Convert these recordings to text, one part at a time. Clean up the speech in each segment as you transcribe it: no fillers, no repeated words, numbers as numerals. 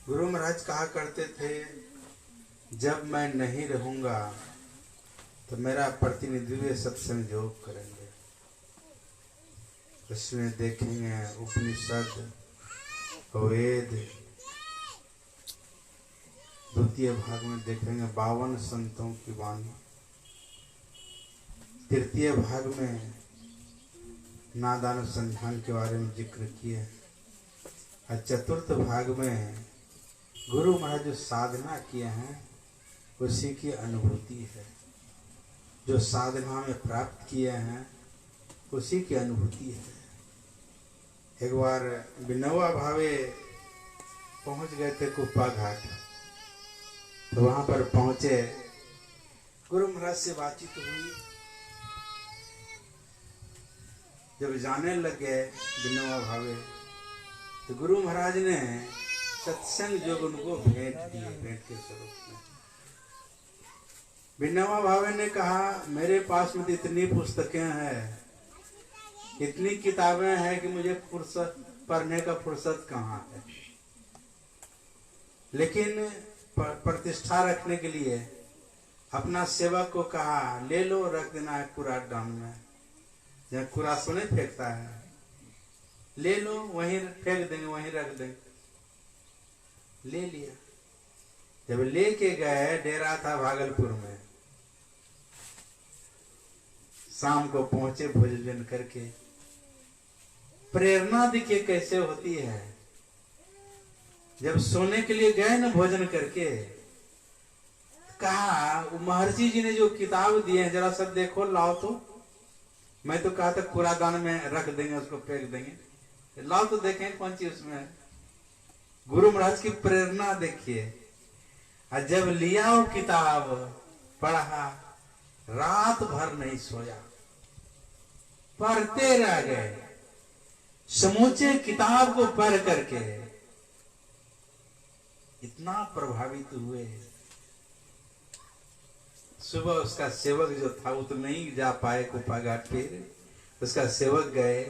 गुरु महाराज कहा करते थे, जब मैं नहीं रहूंगा तो मेरा प्रतिनिधित्व सत्संग योग करेंगे। उसमें देखेंगे उपनिषद, वेद, द्वितीय भाग में देखेंगे 52 संतों की वाणी, तृतीय भाग में नादानुसंधान के बारे में जिक्र किए, और चतुर्थ भाग में गुरु महाराज जो साधना किए हैं उसी की अनुभूति है। जो साधना में प्राप्त किए हैं उसी की अनुभूति है। एक बार विनोबा भावे पहुंच गए थे कुप्पा घाट, तो वहां पर पहुंचे, गुरु महाराज से बातचीत हुई। जब जाने लग गए विनोबा भावे, तो गुरु महाराज ने सत्संग जो उनको भेंट दिए, भेंट के स्वरूप में। विनोबा भावे ने कहा, मेरे पास में तो इतनी पुस्तकें हैं, इतनी किताबें हैं कि मुझे फुर्सत पढ़ने का फुर्सत कहाँ है। लेकिन प्रतिष्ठा रखने के लिए अपना सेवक को कहा, ले लो, रख देना है कुराट डाम में, जहाँ कुरा सोने फेंकता है, ले लो, वहीं फेंक देंगे, वहीं रख देंगे। ले लिया। जब लेके गए, डेरा था भागलपुर में, शाम को पहुंचे भोजन करके। प्रेरणा देखिए कैसे होती है। जब सोने के लिए गए ना भोजन करके, कहा महर्षि जी ने जो किताब दिए हैं जरा सब देखो, लाओ तो। मैं तो कहा था कूड़ादान में रख देंगे, उसको फेंक देंगे, लाओ तो देखें कौन चीज उसमें है। गुरु महाराज की प्रेरणा देखिए। और जब लिया वो किताब, पढ़ा, रात भर नहीं सोया, पढ़ते रह गए, समूचे किताब को पढ़ करके इतना प्रभावित हुए। सुबह उसका सेवक जो था वो तो नहीं जा पाए कुप्पा घाट पे, उसका सेवक गए,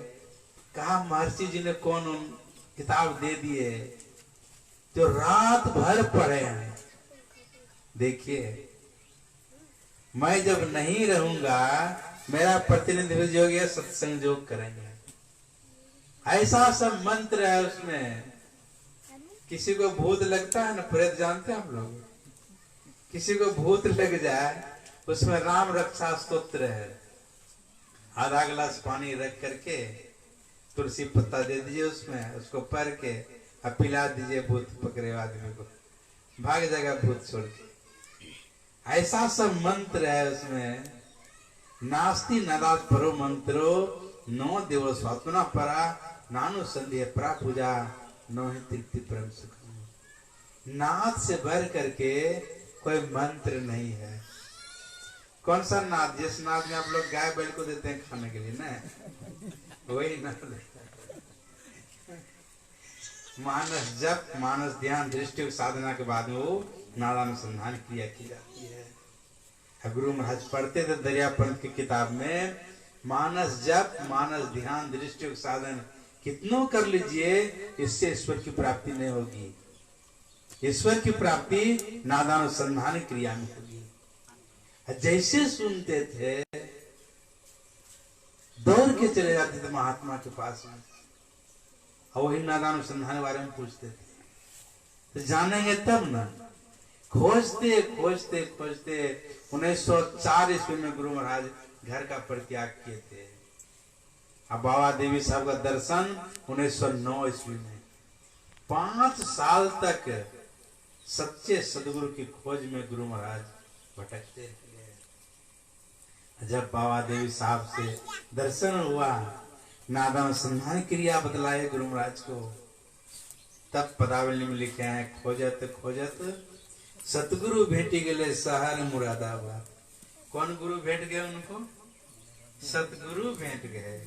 कहा महर्षि जी ने कौन किताब दे दिए जो रात भर पढ़े हैं। देखिए, मैं जब नहीं रहूंगा मेरा प्रतिनिधित्व योग या सत्संग योग करेंगे। ऐसा सब मंत्र है उसमें। किसी को भूत लगता है ना, प्रेत जानते हैं हम लोग, किसी को भूत लग जाए, उसमें राम रक्षा स्तोत्र है। आधा गिलास पानी रख करके तुलसी पत्ता दे दीजिए उसमें, उसको पढ़ के अब पिला दीजिए, भूत पकड़े आदमी को, भाग जाएगा भूत छोड़ के। ऐसा सब मंत्र है उसमें। नास्ति नदात परो मंत्रो नो देव स्वात्मना परा नानु संदेह परा पूजा नो ही तृप्ति परम सुख। नाद से भर करके कोई मंत्र नहीं है। कौन सा नाद? जिस नाद में आप लोग गाय बैल को देते हैं खाने के लिए ना, वही नाद। मानस जप, मानस ध्यान, दृष्टि साधना के बाद में वो नादानुसंधान क्रिया की जाती है। गुरु महाराज पढ़ते थे दरिया पंथ की किताब में, मानस जप, मानस ध्यान, दृष्टि साधन कितनों कर लीजिए, इससे ईश्वर की प्राप्ति नहीं होगी। ईश्वर की प्राप्ति नादानुसंधान क्रिया में होगी। जैसे सुनते थे दौड़ के चले जाते थे महात्मा के पास में, और वही नादानुसंधान के बारे में पूछते थे। तो जानेंगे तब ना। खोजते खोजते खोजते 1904 ईस्वी में गुरु महाराज घर का परित्याग किए थे। अब बाबा देवी साहब का दर्शन 1909 ईस्वी में। 5 साल तक सच्चे सदगुरु की खोज में गुरु महाराज भटकते रहे। जब बाबा देवी साहब से दर्शन हुआ, नादानुसंधान क्रिया बतलाए गुरु महाराज को, तब पदावली में लिखे हैं, खोजत खोजत सतगुरु भेटी गए शहर मुरादाबाद। कौन गुरु भेंट गए उनको? सतगुरु भेंट गए।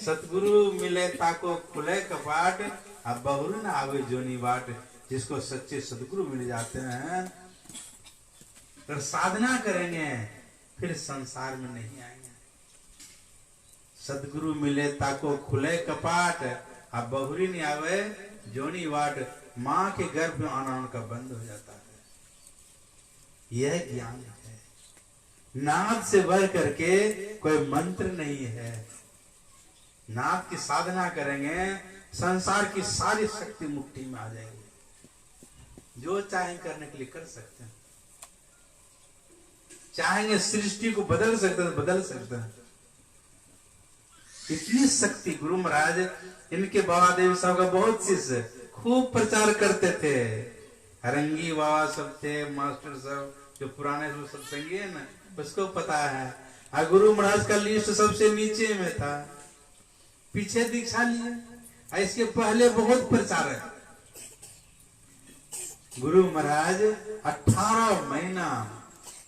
सतगुरु मिले ताको खुले कपाट, अब बहुर न आवे जोनी बाट। जिसको सच्चे सतगुरु मिल जाते हैं, अगर साधना करेंगे फिर संसार में नहीं आएंगे। सतगुरु मिले ताको खुले कपाट, अब बहुरी नहीं आवे जोनी वाट माँ के गर्भ में आना उनका बंद हो जाता है। यह ज्ञान है। नाद से बढ़ करके कोई मंत्र नहीं है। नाद की साधना करेंगे, संसार की सारी शक्ति मुट्ठी में आ जाएगी। जो चाहें करने के लिए कर सकते हैं। चाहेंगे सृष्टि को बदल सकते हैं, बदल सकते हैं। इतनी शक्ति। गुरु महाराज, इनके बाबा देवी साहब का बहुत शिष्य खूब प्रचार करते थे। हरंगी बाबा सब थे, मास्टर सब जो पुराने जो सत्संगी है ना, उसको पता है। और गुरु महाराज का लिस्ट सबसे नीचे में था। पीछे दीक्षा लिए, इसके पहले बहुत प्रचार है। गुरु महाराज 18 महीना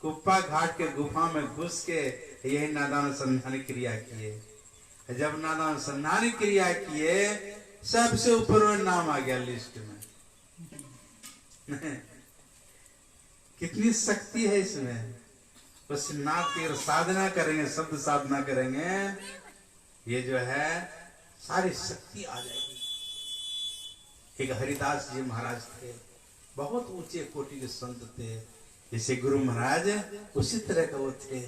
कुप्पा घाट के गुफा में घुस के यही नादान संधान क्रिया किए। जब नादान संधान क्रिया किए, सबसे ऊपर में नाम आ गया लिस्ट में। कितनी शक्ति है इसमें। बस नाम की साधना करेंगे, शब्द साधना करेंगे, ये जो है सारी शक्ति आ जाएगी। एक हरिदास जी महाराज थे, बहुत ऊंचे कोटि के संत थे। जैसे गुरु महाराज उसी तरह का वो थे।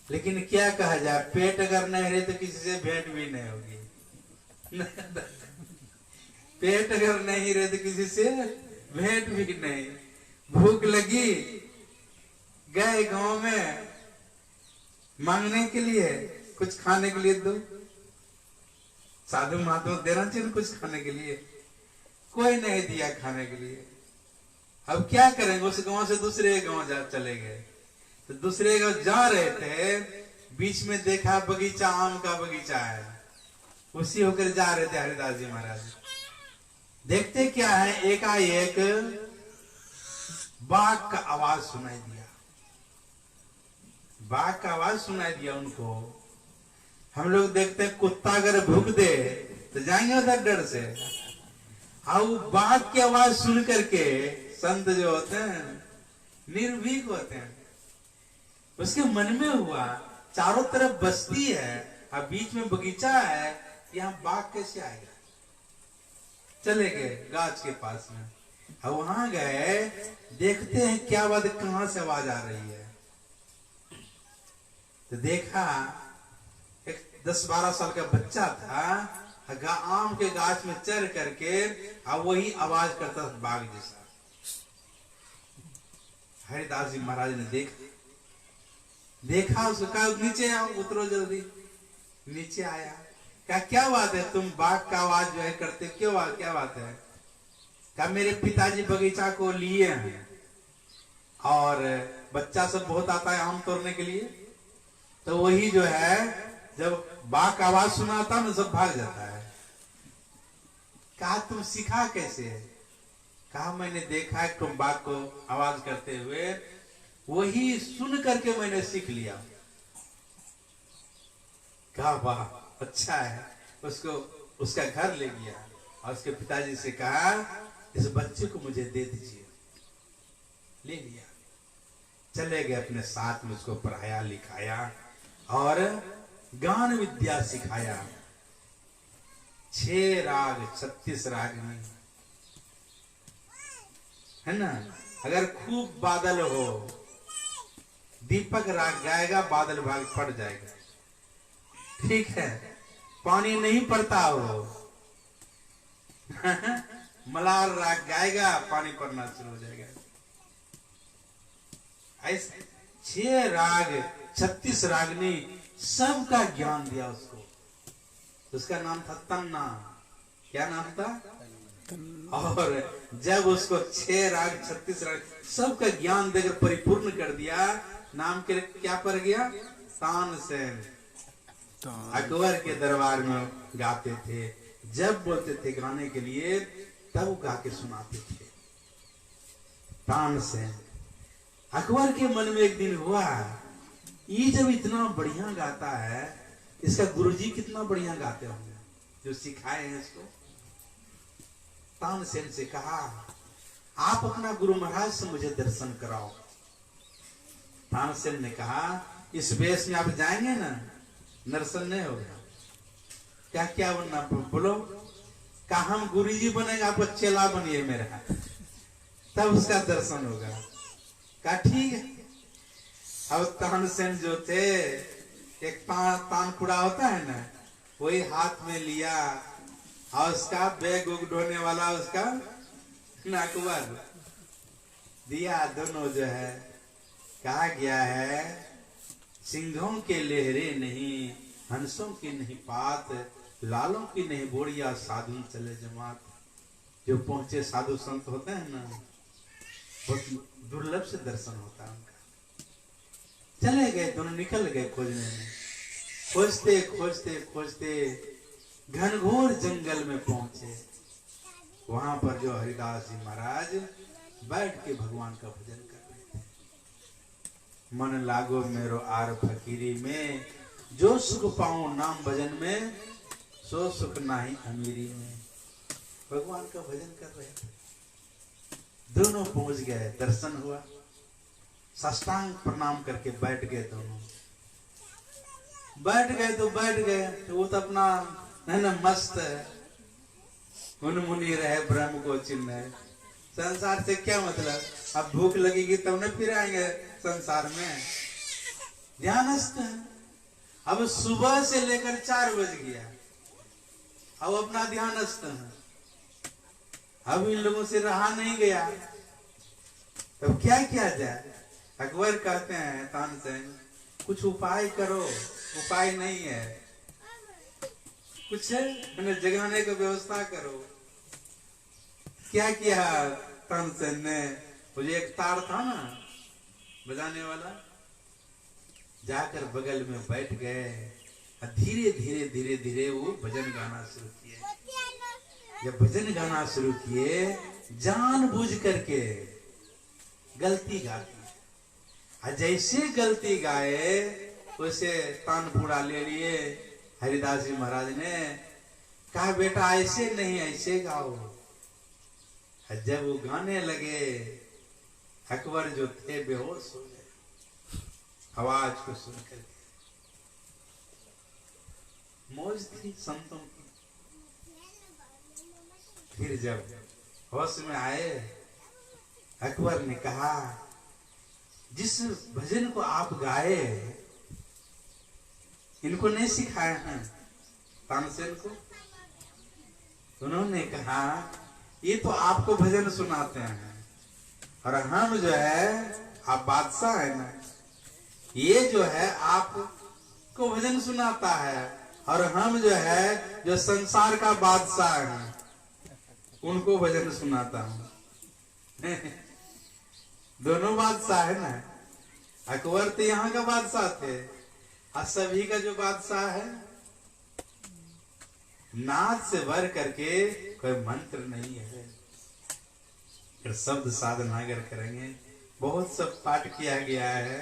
लेकिन क्या कहा जाए, पेट अगर नहीं रहे तो किसी से भेंट भी नहीं होगी। पेट अगर नहीं रहे तो किसी से भेंट भी नहीं। भूख लगी, गए गांव में मांगने के लिए, कुछ खाने के लिए दो। साधु महात्मा देना चाहिए कुछ खाने के लिए, कोई नहीं दिया खाने के लिए। अब क्या करेंगे, उस गांव से दूसरे गांव जा चले गए। तो दूसरे गांव जा रहे थे, बीच में देखा बगीचा, आम का बगीचा है, उसी होकर जा रहे थे हरिदास जी महाराज। देखते क्या है, एकाएक बाघ का आवाज सुनाई दिया। बाघ का आवाज सुनाई दिया उनको। हम लोग देखते हैं कुत्ता अगर भूख दे तो जाएंगे उधर डर से। और बाघ की आवाज सुन करके संत जो होते हैं निर्भीक होते हैं। उसके मन में हुआ, चारों तरफ बस्ती है और बीच में बगीचा है, यहाँ बाघ कैसे आएगा। चले गए गाछ के पास में, अब वहां गए, देखते हैं क्या बात, कहां से आवाज आ रही है। तो देखा एक 10-12 साल का बच्चा था, आम के गाछ में चढ़ करके अब वही आवाज करता था बाघ जैसा। हरिदास जी महाराज ने देखा उसको, कहा नीचे आओ, उतरो जल्दी। नीचे आया, कहा क्या बात है, तुम बाघ का आवाज जो है करते क्यों, क्या बात है। कहा मेरे पिताजी बगीचा को लिए हैं और बच्चा सब बहुत आता है आम तोड़ने के लिए, तो वही जो है जब बाघ का आवाज सुनाता ना सब भाग जाता है। कहा तुम सीखा कैसे। कहा मैंने देखा है तुम बाघ को आवाज करते हुए, वही सुन करके मैंने सीख लिया। कहा वाह अच्छा है। उसको उसका घर ले गया और उसके पिताजी से कहा इस बच्चे को मुझे दे दीजिए। ले लिया, चले गए अपने साथ में, उसको पढ़ाया लिखाया और गान विद्या सिखाया। 6 राग 36 राग में है ना। अगर खूब बादल हो, दीपक राग गाएगा, बादल भाग फट जाएगा, ठीक है। पानी नहीं पड़ता हो मलार राग गाएगा, पानी पड़ना शुरू हो जाएगा। ऐसे 6 राग 36 रागनी सबका ज्ञान दिया उसको। उसका नाम था तन्ना। क्या नाम था। और जब उसको 6 राग 36 राग सबका ज्ञान देकर परिपूर्ण कर दिया, नाम के क्या पड़ गया, तानसेन। अकबर के दरबार में गाते थे, जब बोलते थे गाने के लिए तब गा के सुनाते थे। तानसेन। अकबर के मन में एक दिन हुआ, ये जब इतना बढ़िया गाता है, इसका गुरुजी कितना बढ़िया गाते होंगे जो सिखाए हैं इसको। तानसेन से कहा आप अपना गुरु महाराज से मुझे दर्शन कराओ। तानसेन ने कहा इस वेश में आप जाएंगे ना, दर्शन नहीं होगा। क्या क्या बनना बोलो। का हम गुरुजी बनेंगे, आपको चेला बनिए मेरा, तब उसका दर्शन होगा। का ठीक है। अब तानसेन जो थे, एक तानपुरा होता है ना, वही हाथ में लिया और उसका बैग उग ढोने वाला उसका नाकवर दिया। दोनों जो है, कहा गया है सिंहों के लहरे नहीं, हंसों की नहीं पात, लालों की नहीं बोरिया, साधु चले जमात। जो पहुंचे साधु संत होते हैं ना, बहुत दुर्लभ से दर्शन होता है उनका। चले गए दोनों, निकल गए खोजने में, खोजते खोजते खोजते घनघोर जंगल में पहुंचे। वहां पर जो हरिदास जी महाराज बैठ के भगवान का भजन कर रहे थे। मन लागो मेरो आर फकीरी में, जो सुख पाऊं नाम भजन में, सो सुख नाही अमीरी में। भगवान का भजन कर रहे थे। दोनों पहुंच गए, दर्शन हुआ, साष्टांग प्रणाम करके बैठ गए। दोनों बैठ गए तो बैठ गए, तो वो तो अपना है ना मस्त है, मुनि रहे ब्रह्म को चिन्ह है। संसार से क्या मतलब, अब भूख लगेगी तब न फिर आएंगे संसार में, ध्यानस्थ है। अब सुबह से लेकर 4 बज गया, अब अपना ध्यानस्थ है। अब इन लोगों से रहा नहीं गया, तब क्या किया जाए। अकबर कहते हैं तानसेन, कुछ उपाय करो। उपाय नहीं है, कुछ जगाने का व्यवस्था करो। क्या किया तानसेन ने, वो जो एक तार था ना बजाने वाला, जाकर बगल में बैठ गए। धीरे धीरे धीरे धीरे वो भजन गाना शुरू किए। जब भजन गाना शुरू किए, जानबूझ करके गलती गाती, जैसे गलती गाए उसे तानपुरा ले लिए। हरिदास जी महाराज ने कहा बेटा ऐसे नहीं, ऐसे गाओ। जब वो गाने लगे, अकबर जो थे बेहोश हो गए आवाज को सुन करके। मौज थी संतों की। फिर जब होश में आए, अकबर ने कहा जिस भजन को आप गाए, इनको नहीं सिखाया है तानसेन को। उन्होंने कहा ये तो आपको भजन सुनाते हैं, और हम जो है, आप बादशाह है ना, ये जो है आपको भजन सुनाता है, और हम जो है जो संसार का बादशाह है, उनको भजन सुनाता हूं। दोनों बादशाह है ना। अकबर तो यहाँ का बादशाह थे, और सभी का जो बादशाह है, नाद से भर करके कोई मंत्र नहीं है। फिर शब्द साधना अगर करेंगे, बहुत सब पाठ किया गया है,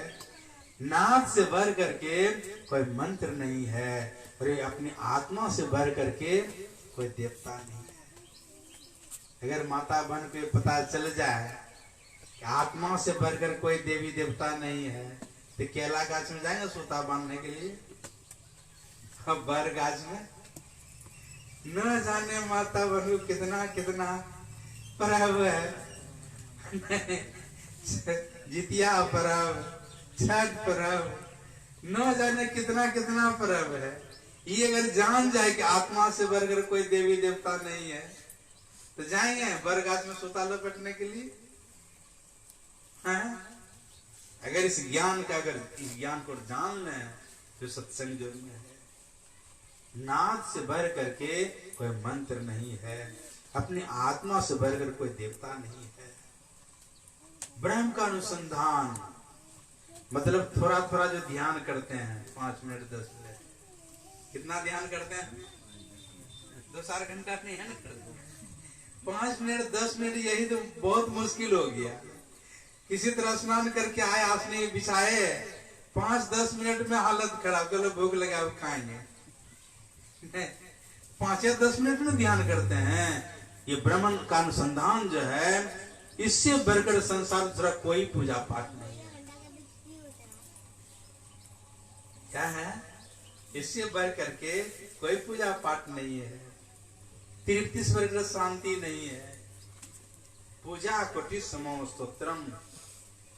नाद से भर करके कोई मंत्र नहीं है, और ये अपनी आत्मा से भर करके कोई देवता नहीं है। अगर माता बन के पता चल जाए कि आत्मा से भरकर कोई देवी देवता नहीं है, तो केला गाछ में जाएंगे सूता बांधने के लिए। अब बर गाछ में न जाने माता बनु कितना कितना पर्व है। जितिया पर्व, छठ पर्व, न जाने कितना कितना पर्व है। ये अगर जान जाए कि आत्मा से बढ़कर कोई देवी देवता नहीं है, तो जाएंगे बरगाछ में सूता लपेटने के लिए। अगर इस ज्ञान को जान लें, तो सत्संग जो है, नाद से भर करके कोई मंत्र नहीं है, अपनी आत्मा से भरकर कोई देवता नहीं है। ब्रह्म का अनुसंधान मतलब थोड़ा थोड़ा जो ध्यान करते हैं, 5 मिनट 10 मिनट, कितना ध्यान करते हैं? 2-4 घंटा नहीं है ना, 5 मिनट 10 मिनट, यही तो बहुत मुश्किल हो गया। किसी तरह स्नान करके आए, आसने बिछाए, 5-10 मिनट में हालत खराब, चलो भूख लगा अब खाएंगे। 5-10 मिनट में ध्यान करते हैं। ये ब्रह्म का अनुसंधान जो है, इससे बढ़कर संसार दूसरा कोई पूजा पाठ नहीं है। क्या है? इससे बढ़ करके कोई पूजा पाठ नहीं है। तृप्ति स्वर्ग शांति नहीं है। पूजा कोटि समो स्तोत्रम,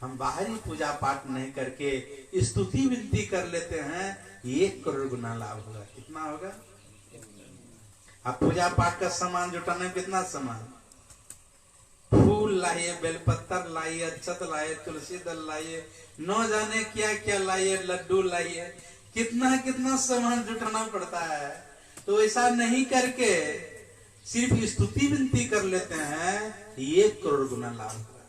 हम बाहरी पूजा पाठ नहीं करके स्तुति विनती कर लेते हैं, 1 करोड़ गुना लाभ होगा। कितना होगा? अब पूजा पाठ का सामान जुटाने में कितना सामान, फूल लाइए, बेलपत्तर लाइए, अक्षत लाइए, तुलसी दल लाइए, न जाने क्या क्या लाइए, लड्डू लाइए, कितना कितना सामान जुटाना पड़ता है। तो ऐसा नहीं करके सिर्फ स्तुति विनती कर लेते हैं, 1 करोड़ गुना लाभ होगा।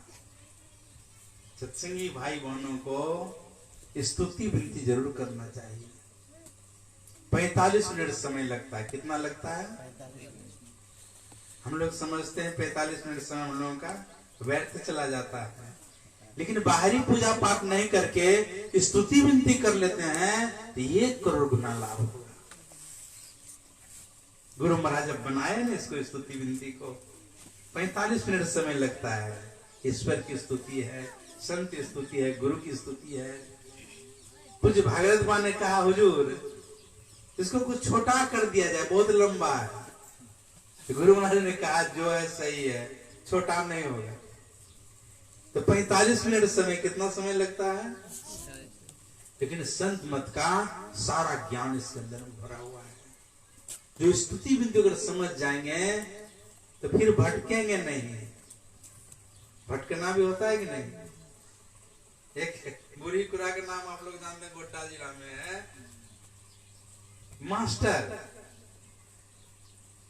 सत्संगी भाई बहनों को स्तुति विनती जरूर करना चाहिए। 45 मिनट समय लगता है। कितना लगता है? हम लोग समझते हैं 45 मिनट समय हम लोगों का व्यर्थ चला जाता है, लेकिन बाहरी पूजा पाठ नहीं करके स्तुति विनती कर लेते हैं तो 1 करोड़ गुना लाभ होगा। गुरु महाराज जब बनाए ना इसको स्तुति विनती को, 45 मिनट समय लगता है। ईश्वर की स्तुति है, संत की स्तुति है, गुरु की स्तुति है। कुछ भागवत मां ने कहा, हुजूर इसको कुछ छोटा कर दिया जाए, बहुत लंबा है। तो गुरु महाराज ने कहा जो है सही है, छोटा नहीं होगा। तो 45 मिनट समय, कितना समय लगता है? लेकिन संत मत का सारा ज्ञान इसके अंदर भरा हुआ है। जो स्तुति बिंदु अगर समझ जाएंगे तो फिर भटकेंगे नहीं। भटकना भी होता है कि नहीं? एक बुरी कुरा का नाम आप लोग जानते हैं, गोड्डा जिला में है मास्टर,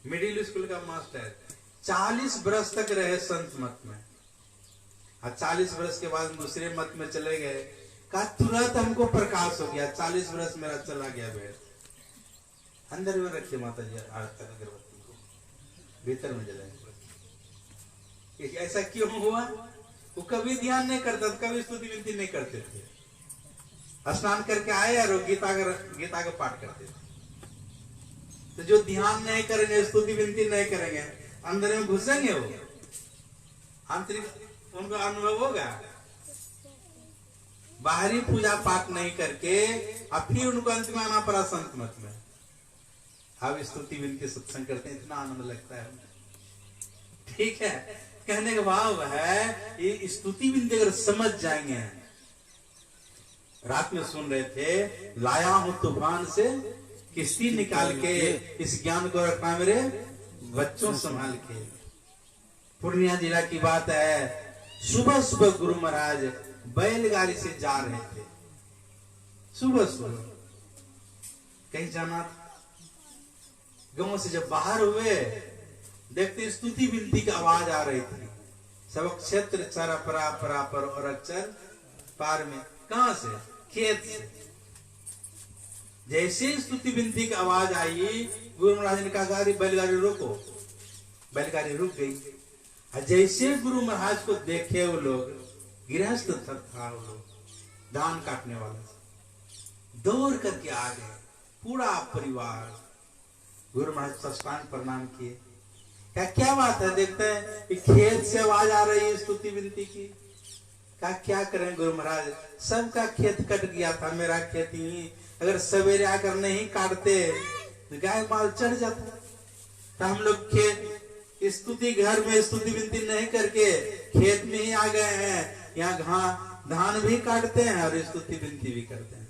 मिडिल स्कूल का मास्टर, 40 वर्ष तक रहे संत मत में, और 40 वर्ष के बाद दूसरे मत में चले गए। कहा तुरंत हमको प्रकाश हो गया, 40 वर्ष मेरा चला गया। बैठ अंदर में रखिए माता जी अगरबत्ती को, भीतर में जलाएंगे। ऐसा क्यों हुआ? वो कभी ध्यान नहीं करता, कभी स्तुति विनती नहीं करते थे। स्नान करके आए और गीता का पाठ करते थे। तो जो ध्यान नहीं करेंगे, स्तुति विनती नहीं करेंगे, अंदर में घुसेंगे, वो आंतरिक उनको अनुभव होगा। बाहरी पूजा पाठ नहीं करके अब फिर उनको अंत में आना पड़ा संत मत में। अब स्तुति विनती सत्संग करते हैं, इतना आनंद लगता है। ठीक है, कहने का भाव है ये स्तुति विनती अगर समझ जाएंगे। रात में सुन रहे थे, लाया हूं तूफान से किश्ती निकाल के, इस ज्ञान को रखना मेरे बच्चों संभाल के। पूर्णिया जिला की बात है, सुबह सुबह गुरु महाराज बैलगाड़ी से जा रहे थे। सुबह सुबह कहीं जाना था। गांव से जब बाहर हुए, देखते स्तुति विनती की आवाज आ रही थी। सब क्षेत्र चरा परा परा पर और अक्षर पार में। कहां से? खेत से। जैसे स्तुति विनती की आवाज आई, गुरु महाराज ने कहा बैलगाड़ी रोको। बैलगाड़ी रुक गई। जैसे गुरु महाराज को देखे वो लोग, गृहस्थ था वो लोग, धान काटने वाला, दौड़ करके आ गए पूरा परिवार। गुरु महाराज साष्टांग प्रणाम किए। क्या बात है? देखते हैं कि खेत से आवाज आ रही है स्तुति विनती की। क्या करें गुरु महाराज, सबका खेत कट गया था, मेरा खेत ही, अगर सवेरे आकर नहीं काटते तो गाय माल चढ़ जाता। तो हम लोग खेत स्तुति घर में स्तुति विनती नहीं करके खेत में ही आ गए हैं। यहाँ धान भी काटते हैं और स्तुति विनती भी करते हैं।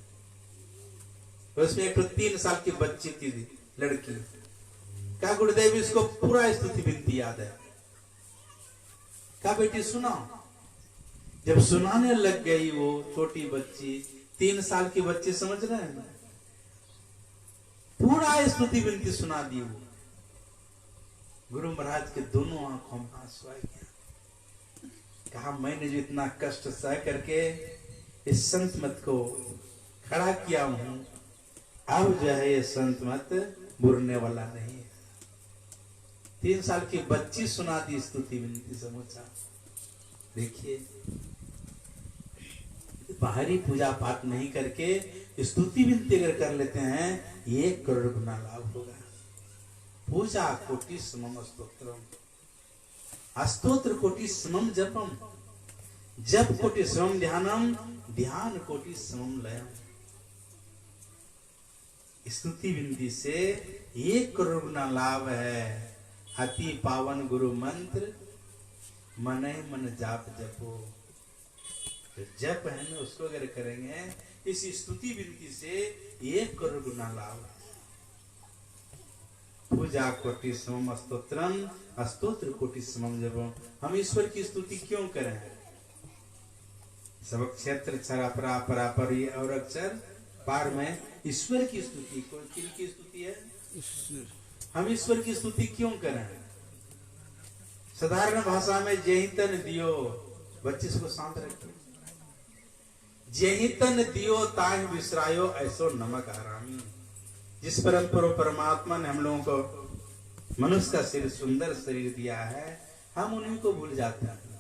उसमें एक 3 साल की बच्ची थी, लड़की। क्या गुरुदेव इसको पूरा स्तुति विनती याद है? क्या बेटी सुनाओ? जब सुनाने लग गई वो छोटी बच्ची, 3 साल की बच्ची, समझ रहे हैं ना, पूरा स्तुति विनती सुना दी वो। गुरु महाराज के दोनों आंखों में आंसू आ गया। कहा मैंने जो इतना कष्ट सह करके इस संत मत को खड़ा किया हूं, अब जो है ये संत मत बुरने वाला नहीं है। 3 साल की बच्ची सुना दी स्तुति विनती समूचा। देखिए, बाहरी पूजा पाठ नहीं करके स्तुति विनती अगर कर लेते हैं, 1 करोड़ गुना लाभ होगा। पूजा कोटि समम स्तोत्रम, स्तोत्र कोटि समम जपम, जप कोटि समम ध्यानम, ध्यान कोटि समम लयम। स्तुति विनती से 1 करोड़ गुना लाभ है। अति पावन गुरु मंत्र मन मन जाप जपो। तो जप है ना, उसको अगर करेंगे इस स्तुति विनती से 1 करोड़ गुना लाभ। पूजा कोटि समम स्तोत्रम स्तोत्र कोटि समम जपम। हम ईश्वर की स्तुति क्यों करें? सब क्षेत्र क्षरा परा परा पर ये और अक्षर पार में ईश्वर की स्तुति। कौन की स्तुति है? हम ईश्वर की स्तुति क्यों करें? साधारण भाषा में जेहि तन दियो, बच्चे इसको शांत रखिए। जेहि तन दियो ताहि विसरायो ऐसो नमक हरामी। जिस परमात्मा ने हम लोगों को मनुष्य का शरीर, सुंदर शरीर दिया है, हम उन्हीं को भूल जाते हैं।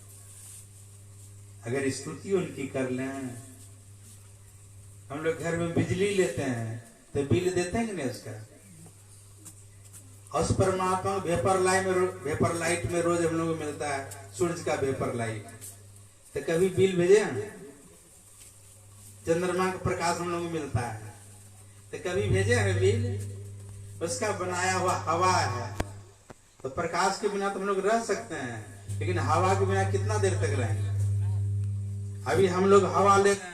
अगर स्तुति उनकी कर लें, हम लोग घर में बिजली लेते हैं तो बिल देते हैं कि नहीं उसका? उस परमात्मा वेपर लाइट में रोज हम लोग को मिलता है सूरज का वेपर लाइट, तो कभी बिल भेजे हैं? चंद्रमा का प्रकाश हम लोग को मिलता है तो कभी भेजे हैं बिल? उसका बनाया हुआ हवा है, तो प्रकाश के बिना तो हम लोग रह सकते हैं, लेकिन हवा के बिना कितना देर तक रहेंगे? अभी हम लोग हवा ले रहे हैं,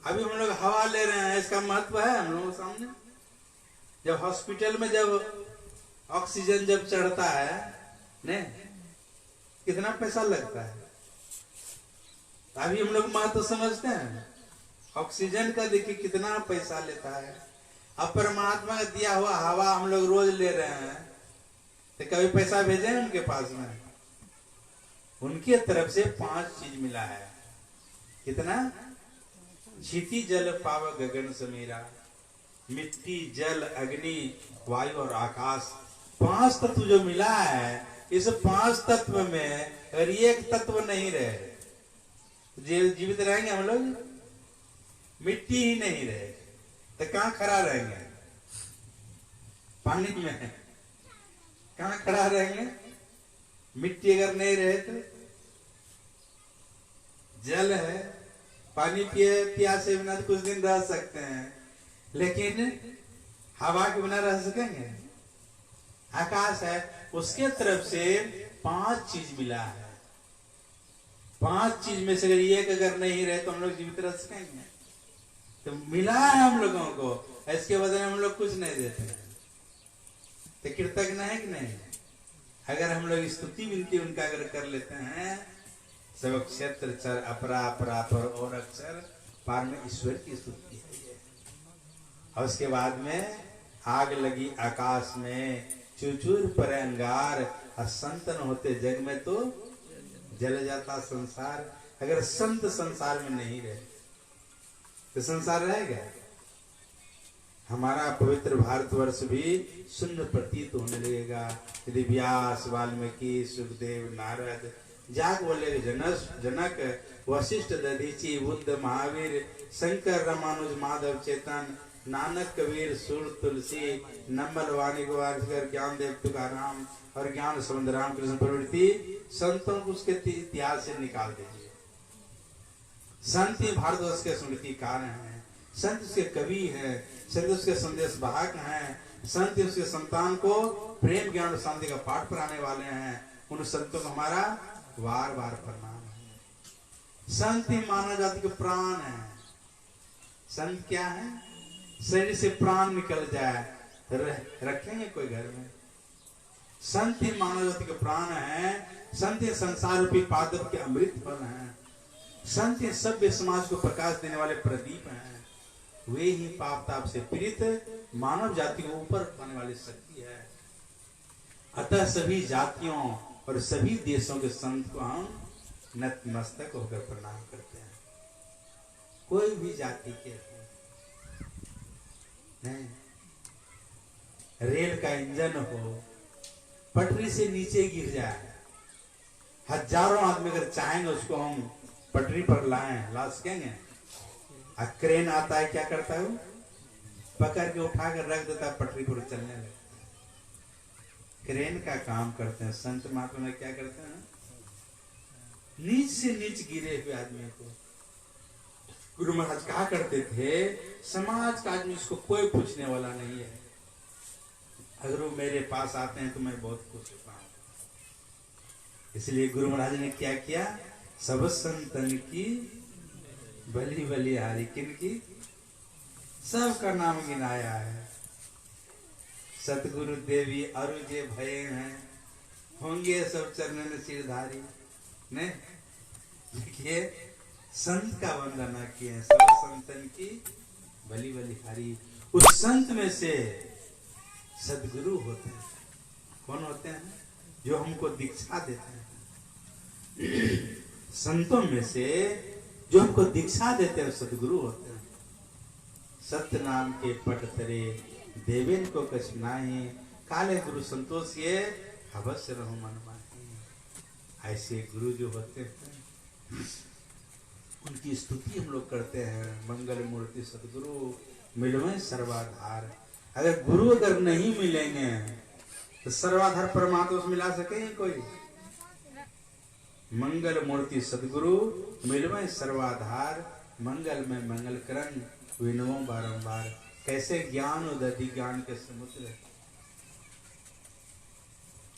अभी हम लोग हवा ले रहे हैं, इसका महत्व है हम लोगों के सामने। जब हॉस्पिटल में जब ऑक्सीजन जब चढ़ता है ने, कितना पैसा लगता है? अभी हम लोग महत्व समझते हैं ऑक्सीजन का। देखिए कितना पैसा लेता है। अब परमात्मा का दिया हुआ हवा हम लोग रोज ले रहे हैं, तो कभी पैसा भेजे हैं उनके पास में? उनके तरफ से 5 चीज मिला है। कितना? क्षिति जल पाव गगन समीरा, मिट्टी जल अग्नि वायु और आकाश। 5 तत्व जो मिला है, इस 5 तत्व में अगर एक तत्व नहीं रहे, जीवित रहेंगे हम लोग? मिट्टी ही नहीं रहे तो कहां खड़ा रहेंगे? पानी में कहां खड़ा रहेंगे? मिट्टी अगर नहीं रहे तो जल है, पानी पिए प्यासे बिना तो कुछ दिन रह सकते हैं, लेकिन हवा के बिना रह सकेंगे? आकाश है, उसके तरफ से 5 चीज मिला है। 5 चीज में से अगर नहीं रहे तो हम लोग जीवित रह सकेंगे? तो मिला है हम लोगों को, इसके बदले हम लोग कुछ नहीं देते हैं, तो कृतज्ञ है कि नहीं? अगर हम लोग स्तुति विनती उनका अगर कर लेते हैं, सब क्षेत्र चर अपरा अपरा पर और अक्षर पार में ईश्वर की स्तुति है। और उसके बाद में आग लगी आकाश में, चुचुर पर अंगार, संतन होते जग में तो जल जाता संसार। अगर संत संसार में नहीं रहे तो संसार रहेगा? हमारा पवित्र भारतवर्ष भी शून्य प्रतीत होने लगेगा यदि व्यास, वाल्मीकि, सुखदेव, नारद, जाग बोले जनक, वशिष्ठ, दधीची, बुद्ध, महावीर, शंकर, रामानुज, माधव, चेतन, नानक, कबीर, सूर, तुलसी, नम्बर, वाणी, गोवारकर, ज्ञानदेव, तुकाराम और ज्ञान संबंध रामकृष्ण प्रवृत्ति संतों को उसके इतिहास से निकाल दीजिए। संत ही भारतवर्ष के स्मृति कारण हैं, संत उसके कवि हैं, संत उसके संदेश वाहक हैं, संत उसके संतान को प्रेम ज्ञान और शांति का पाठ पढ़ाने वाले हैं। उन संतों को हमारा बार बार प्रणाम है। संत ही मानव जाति के प्राण है। संत क्या है? शरीर से प्राण निकल जाए रखेंगे कोई घर में? संत ही मानव जाति के प्राण है। संत ही संसार रूपी पादप के अमृत फल हैं। संत ही सभ्य समाज को प्रकाश देने वाले प्रदीप हैं। वे ही पाप ताप से पीड़ित मानव जाति को ऊपर उठाने वाली शक्ति है। अतः सभी जातियों और सभी देशों के संत को हम नतमस्तक होकर प्रणाम करते हैं। कोई भी जाति के नहीं, रेल का इंजन हो, पटरी से नीचे गिर जाए, हजारों आदमी अगर चाहेंगे उसको हम पटरी पर ला सकेंगे? क्रेन आता है, क्या करता है? वो पकड़ के उठा कर रख देता है, पटरी पर चलने लगता है। क्रेन का काम करते हैं। संत महात्मा में क्या करते हैं? नीच से नीच गिरे हुए आदमी को गुरु महाराज कहा करते थे, समाज का आदमी इसको कोई पूछने वाला नहीं है, अगर वो मेरे पास आते हैं तो मैं बहुत खुश होता हूं। इसलिए गुरु महाराज ने क्या किया, सब संतन की बलि बलिहारी, किन की, सबका नाम गिनाया है। सतगुरु देवी अरु जे भय हैं, होंगे सब चरणन सिरधारी। ने देखिए संत का वंदना किए, सब संतन की बलि बलिहारी। उस संत में से सदगुरु होते हैं। कौन होते हैं? जो हमको दीक्षा देते हैं। संतों में से जो हमको दीक्षा देते हैं सदगुरु होते हैं। सत्य नाम के पट तरे देवेन को कछ नाही, काले गुरु संतोष ये अवश्य रहो मन माही। ऐसे गुरु जो होते हैं उनकी स्तुति हम लोग करते हैं। मंगल मूर्ति सदगुरु मिलवे सर्वाधार। अगर गुरु अगर नहीं मिलेंगे तो सर्वाधार परमात्मा से मिला सकेंगे कोई? मंगल मूर्ति सदगुरु मिलवे सर्वाधार, मंगल में मंगल करण विनवो बारंबार। कैसे ज्ञान उदधि ज्ञान के समुद्र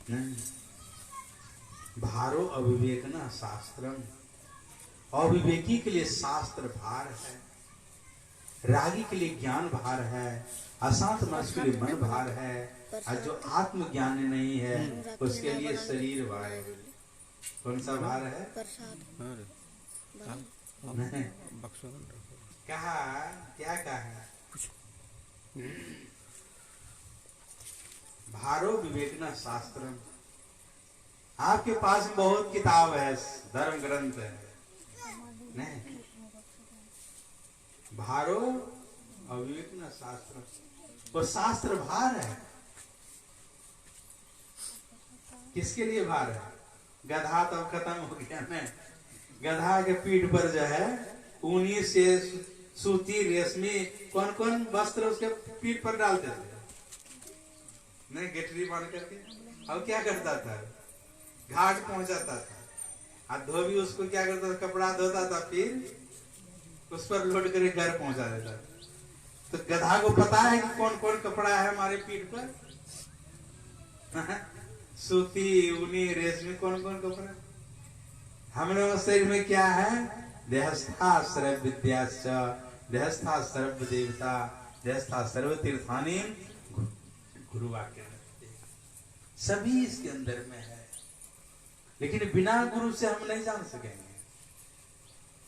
नहीं। भारो अविवेकना शास्त्रम, अविवेकी के लिए शास्त्र भार है, रागी के लिए ज्ञान भार है, अशांत मनस के लिए मन भार है, और जो आत्मज्ञान नहीं है उसके लिए शरीर भार है। कौन सा भार है? नहीं कहा, क्या कहा? भारो विवेकना शास्त्रम। आपके पास बहुत किताब है, धर्म ग्रंथ है, नहीं। भारो अविवेकना शास्त्र, वो शास्त्र भार है। किसके लिए भार है? गधा तो खत्म हो गया ना। गधा के पीठ पर जो है ऊनी से सूती रेशमी कौन कौन वस्त्र उसके पीठ पर डालते थे, नहीं गेटरी बांध करके। अब क्या करता था? घाट पहुंचाता था, और धोबी उसको क्या करता था, कपड़ा धोता था, फिर उस पर लोड करके घर पहुंचा देता। तो गधा को पता है कि कौन कौन कपड़ा है हमारे पीठ पर? सूती ऊनी रेशमी कौन कौन कपड़ा? हमारे शरीर में क्या है? देहस्था सर्व विद्याश्च, देहस्था सर्व देवता, देहस्था सर्व तीर्थानि, गुरु वाक्य सभी इसके अंदर में है। लेकिन बिना गुरु से हम नहीं जान सकेंगे।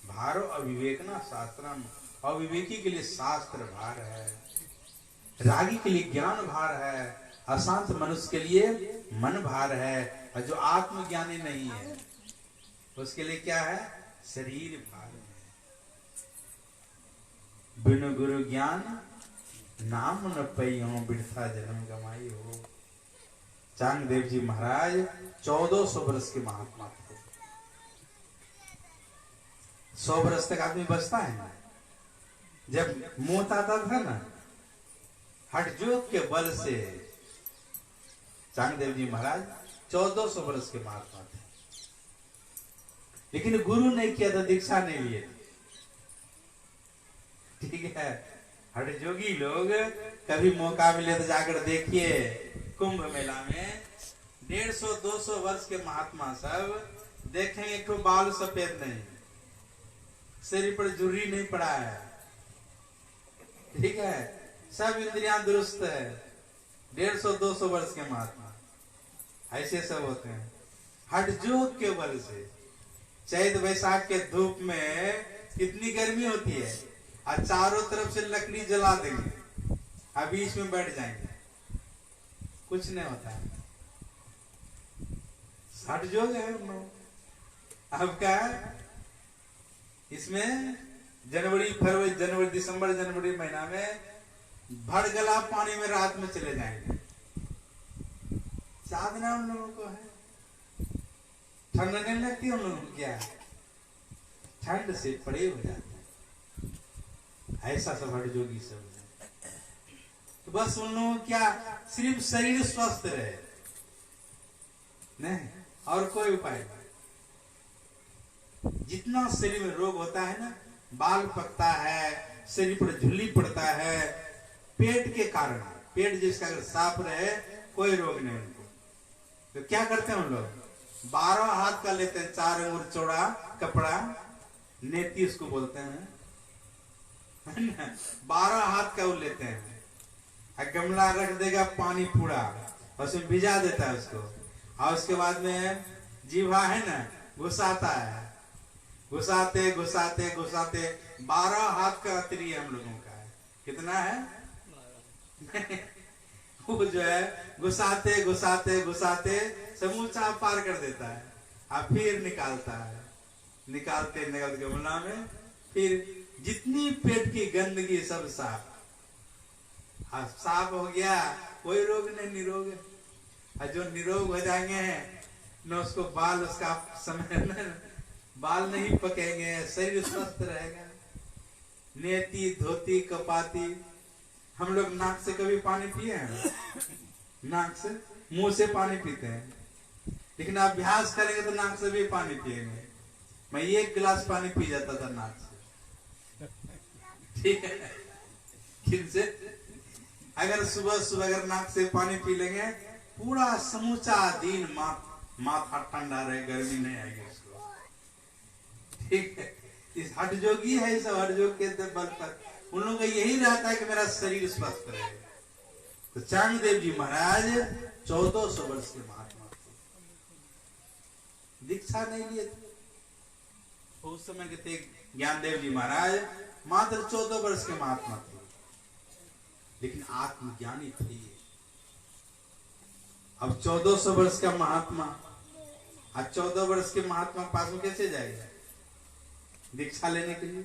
भारो अविवेकना शास्त्रम, अविवेकी के लिए शास्त्र भार है, रागी के लिए ज्ञान भार है, अशांत मनुष्य के लिए मन भार है, और जो आत्मज्ञानी नहीं है उसके लिए क्या है? शरीर भार है। बिनु गुरु ज्ञान नाम न पई हो, बिरथा जन्म गमाई हो। चांगदेव जी महाराज 1400 वर्ष के महात्मा थे। 100 वर्ष तक आदमी बचता है ना। जब मौत आता था ना, हठजोग के बल से चांगदेव जी महाराज 1400 वर्ष के महात्मा थे। लेकिन गुरु नहीं किया था, दीक्षा नहीं लिए। ठीक है, हठजोगी लोग कभी मौका मिले तो जाकर देखिए, कुंभ मेला में 150-200 वर्ष के महात्मा सब देखेंगे, एक तो बाल सफेद नहीं, शरीर पर झुर्री नहीं पड़ा है, ठीक है, सब इंद्रियां दुरुस्त है। 150-200 वर्ष के महात्मा ऐसे सब होते हैं। हठजोग के बल से चैत वैशाख के धूप में कितनी गर्मी होती है, और चारों तरफ से लकड़ी जला देंगे, और बीच में बैठ जाएंगे, कुछ नहीं होता है। हठजोग है उन लोग। अब क्या है, इसमें जनवरी दिसंबर जनवरी महीना में भड़गला पानी में रात में चले जाएंगे। साधना उन लोगों को है। ठंड नहीं लगती उन लोगों को, क्या ठंड से पड़े हो जाते हैं। ऐसा सब हठजोगी सब है। तो बस उन लोगों को क्या, सिर्फ शरीर स्वस्थ रहे, नहीं और कोई उपाय नहीं। जितना शरीर में रोग होता है ना, बाल पकता है, शरीर पर झुल्ली पड़ता है, पेट के कारण। पेट जिसका अगर साफ रहे कोई रोग नहीं उनको। तो क्या करते हैं उन लोग, 12 हाथ का लेते हैं, 4 अंगुल चौड़ा कपड़ा, नेती उसको बोलते हैं, 12 हाथ का वो लेते हैं, गमला रख देगा पानी पूरा, उसमें भिजा देता है उसको, और उसके बाद में जीवा है ना घुसाता है, घुसाते घुसाते घुसाते 12 हाथ का अतरी हम लोगों का है। कितना है? वो जो है घुसाते घुसाते घुसाते समूचा पार कर देता है, और फिर निकालता है, निकालते निकालते गमला में, फिर जितनी पेट की गंदगी सब साफ, साफ हो गया, कोई रोग नहीं, निरोग है। और जो निरोग हो जाएंगे न उसको बाल, उसका समय में बाल नहीं पकेंगे, शरीर स्वस्थ रहेगा। नेति धोती कपाती, हम लोग नाक से कभी पानी पिए हैं? नाक से, मुंह से पानी पीते हैं, लेकिन अभ्यास करेंगे तो नाक से भी पानी पिएंगे। मैं 1 गिलास पानी पी जाता था नाक से, ठीक है? किनसे? अगर सुबह सुबह अगर नाक से पानी पी लेंगे, पूरा समूचा दिन माथा ठंडा रहे, गर्मी नहीं आएगी उसको, ठीक है? इस हठजोगी है, इस हठजोग के बल पर उन लोगों का यही रहता है कि मेरा शरीर स्वस्थ रहे। तो चांगदेव जी महाराज 1400 वर्ष के महात्मा थे, दीक्षा नहीं लिए थे उस समय के थे। ज्ञानदेव जी महाराज मात्र 14 वर्ष के महात्मा थे, लेकिन आत्मज्ञानी थे। अब 1400 वर्ष का महात्मा, आज 14 वर्ष के महात्मा के पास में कैसे जाएगा दीक्षा लेने के लिए?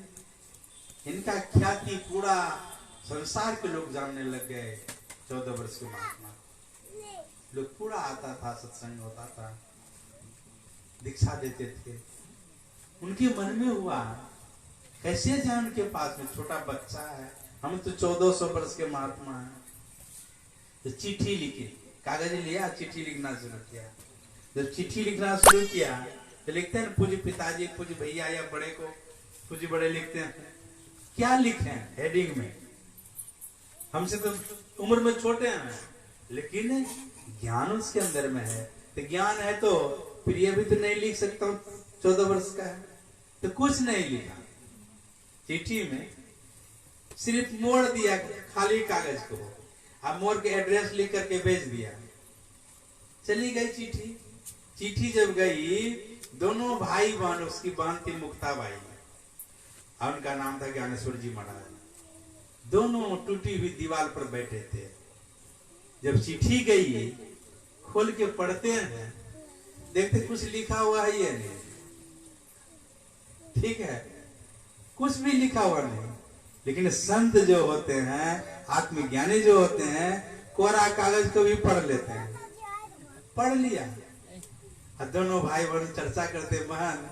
इनका ख्याति पूरा संसार के लोग जानने लग गए। 14 वर्ष के महात्मा लोग, पूरा आता था, सत्संग होता था, दीक्षा देते थे। उनके मन में हुआ कैसे जाए उनके पास में, छोटा बच्चा है, हम तो 1400 वर्ष के महात्मा हैं। तो चिट्ठी लिखी, कागज लिया, चिट्ठी लिखना शुरू किया। जब चिट्ठी लिखना शुरू किया तो लिखते हैं पूज्य पिताजी, पूज्य भैया, या बड़े को पूज्य बड़े लिखते हैं। क्या लिखे हैं हेडिंग में? हमसे तो उम्र में छोटे हैं, लेकिन ज्ञान उसके अंदर में है। तो ज्ञान है तो फिर ये भी तो नहीं लिख सकता हूं, 14 वर्ष का है तो कुछ नहीं लिखा चिट्ठी में, सिर्फ मोड़ दिया खाली कागज को, अब मोड़ के एड्रेस लिख करके भेज दिया, चली गई चिट्ठी। चिट्ठी जब गई, दोनों भाई बहन, उसकी बहन थी मुक्ताबाई और उनका नाम था ज्ञानेश्वर जी महाराज, दोनों टूटी हुई दीवार पर बैठे थे। जब चिट्ठी गई, खोल के पढ़ते हैं, देखते कुछ लिखा हुआ है ये नहीं, ठीक है, कुछ भी लिखा हुआ नहीं। लेकिन संत जो होते हैं, आत्मज्ञानी जो होते हैं, कोरा कागज को भी पढ़ लेते हैं। पढ़ लिया, और दोनों भाई बहन चर्चा करते, बहन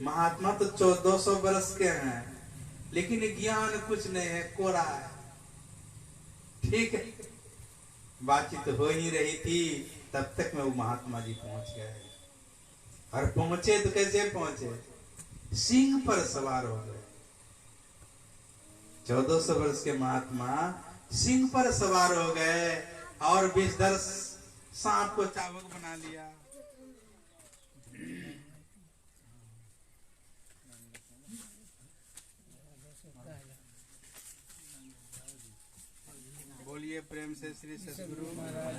महात्मा तो 1400 वर्ष के हैं, लेकिन ज्ञान कुछ नहीं है, कोरा है, ठीक है? बातचीत हो ही रही थी, तब तक में वो महात्मा जी पहुंच गए। और पहुंचे तो कैसे पहुंचे? सिंह पर सवार हो गए। 1400 वर्ष के महात्मा सिंह पर सवार हो गए और विषधर सांप को चावक बना लिया। बोलिए प्रेम से श्री सद्गुरु महाराज।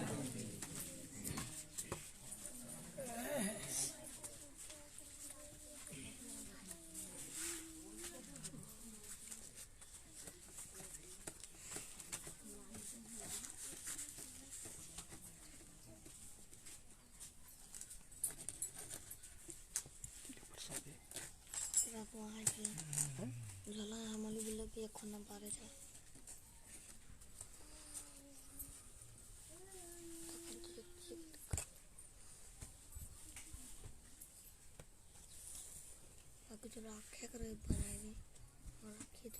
कुछ राखे करे बनाएगी और राखी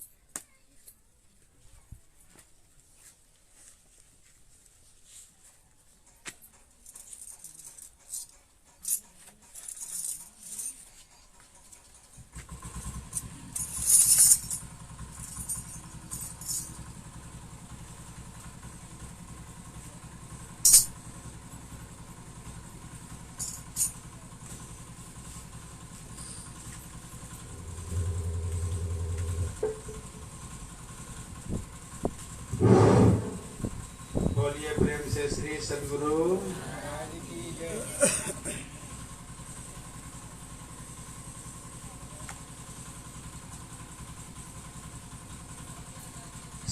बोलिए प्रेम से श्री सद्गुरु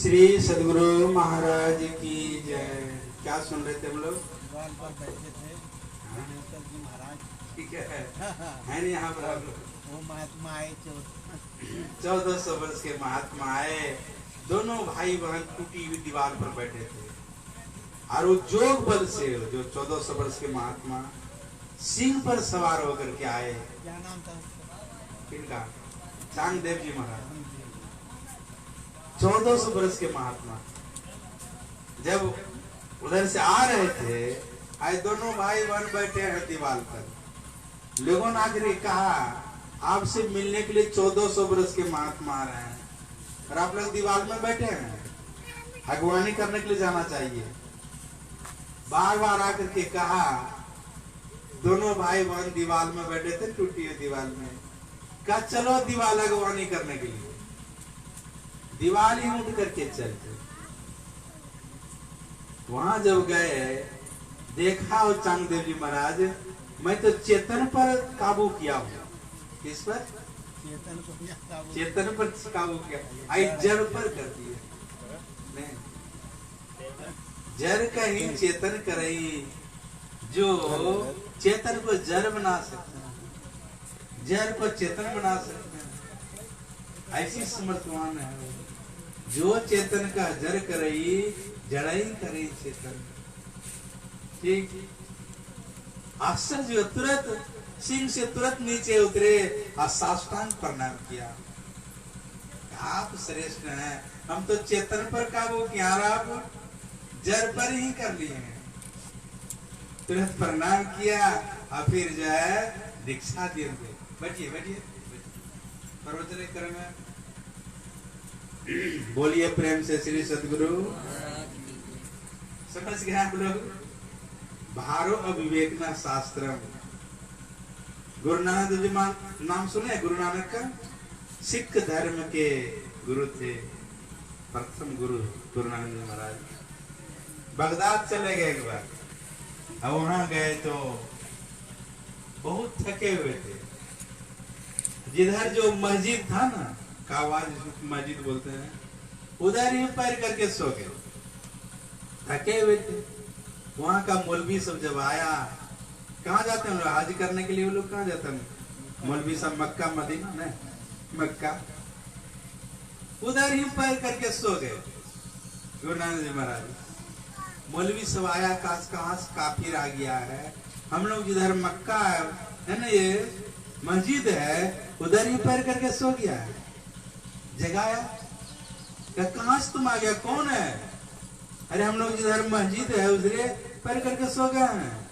श्री सद्गुरु महाराज की जय। क्या सुन रहे थे हम लोग? पर बैठे थे दिनेश्वर जी महाराज। ठीक है नहीं यहाँ पर आप लोग वो महात्मा आए 1400 वर्ष के महात्मा आए। दोनों भाई बहन टूटी हुई दीवार पर बैठे थे और वो जोग बल से जो 1400 वर्ष के महात्मा सिंह पर सवार होकर के आए। क्या नाम था उसका? किनका? चांगदेव जी महाराज 1400 वर्ष के महात्मा जब उधर से आ रहे थे, आज दोनों भाई बहन बैठे हैं दीवार पर। लोगों ने आकर कहा आपसे मिलने के लिए 1400 वर्ष के महात्मा आ रहे हैं और आप लोग दीवार में बैठे हैं, अगवानी करने के लिए जाना चाहिए। बार बार आकर के कहा। दोनों भाई बहन दीवार में बैठे थे टूटी हुई दीवार में। कहा चलो दीवार अगवानी करने के लिए। दीवार ही उठ करके चलते। वहां जब गए देखा वो चांगदेव जी महाराज, मैं तो चेतन पर काबू किया हूं। किस पर? चेतन पर काबू किया। आई जड़ पर कर दिए। जड़ का ही चेतन करई, जो चेतन को जड़ बना सकते हैं, जड़ को चेतन बना सकते हैं। ऐसी समर्थवान है जो चेतन का जड़ करई, जड़ई करई चेतन। ठीक आश्चर्य। तुरंत सिंह से तुरंत नीचे उतरे और साष्टांग प्रणाम किया। आप श्रेष्ठ हैं, हम तो चेतन पर काबू किया, आप जड़ पर ही कर लिए हैं। तुरंत प्रणाम किया और फिर जो है दीक्षा दिए। बैठिए बैठिए प्रवचन करेंगे। बोलिए प्रेम से श्री सद्गुरु। समझ गए आप लोग? भारो अविवेकना शास्त्रम। गुरु नानक देव जी नाम सुने? गुरु नानक का सिख धर्म के गुरु थे, प्रथम गुरु गुरु नानक देव महाराज। बगदाद चले गए एक बार। अब वहां गए तो बहुत थके हुए थे। जिधर जो मस्जिद था ना, कावाज मस्जिद बोलते हैं, उधर ही पैर करके सो गए। थके हुए थे। वहां का मौलवी सब जब आया, कहाँ जाते हैं हाज करने के लिए? वो लोग कहाँ जाते हैं? मौलवी सब मक्का मदीना नहीं, मक्का। उधर ही पैर करके सो गए गुरु नानक देव महाराज। मौलवी सब आया, कहाँ से काफिर आ गया है, हम लोग जिधर मक्का है ना, ये मस्जिद है, उधर ही पैर करके सो गया है। जगाया, कहाँ से तुम आ गया, कौन है? अरे हम लोग जिधर मस्जिद है उधर पैर करके सो गए हैं।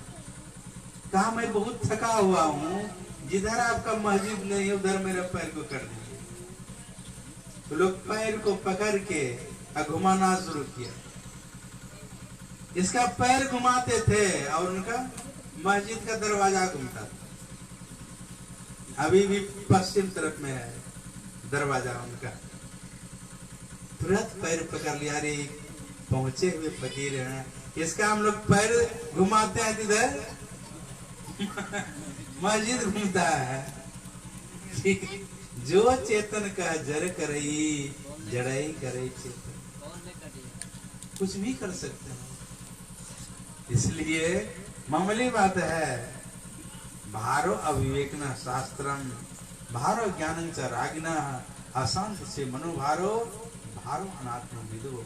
कहा मैं बहुत थका हुआ हूँ, जिधर आपका मस्जिद नहीं है उधर मेरे पैर को कर दीजिए। तो लोग पैर को पकड़ के घुमाना शुरू किया। इसका पैर घुमाते थे और उनका मस्जिद का दरवाजा घूमता था। अभी भी पश्चिम तरफ में है दरवाजा उनका। तुरंत पैर पकड़ लिया। रे पहुंचे हुए फकीर हैं, इसका हम लोग पैर घुमाते हैं, इधर मस्जिद घूमता है। जो चेतन का जड़ करई, जड़ई करे चेतन। कुछ भी कर सकते हैं। इसलिए मामूली बात है। भारो अविवेकना शास्त्रम, भारो ज्ञानं च रागिनः, अशांत से मनोभारो, भारो अनात्म विदो।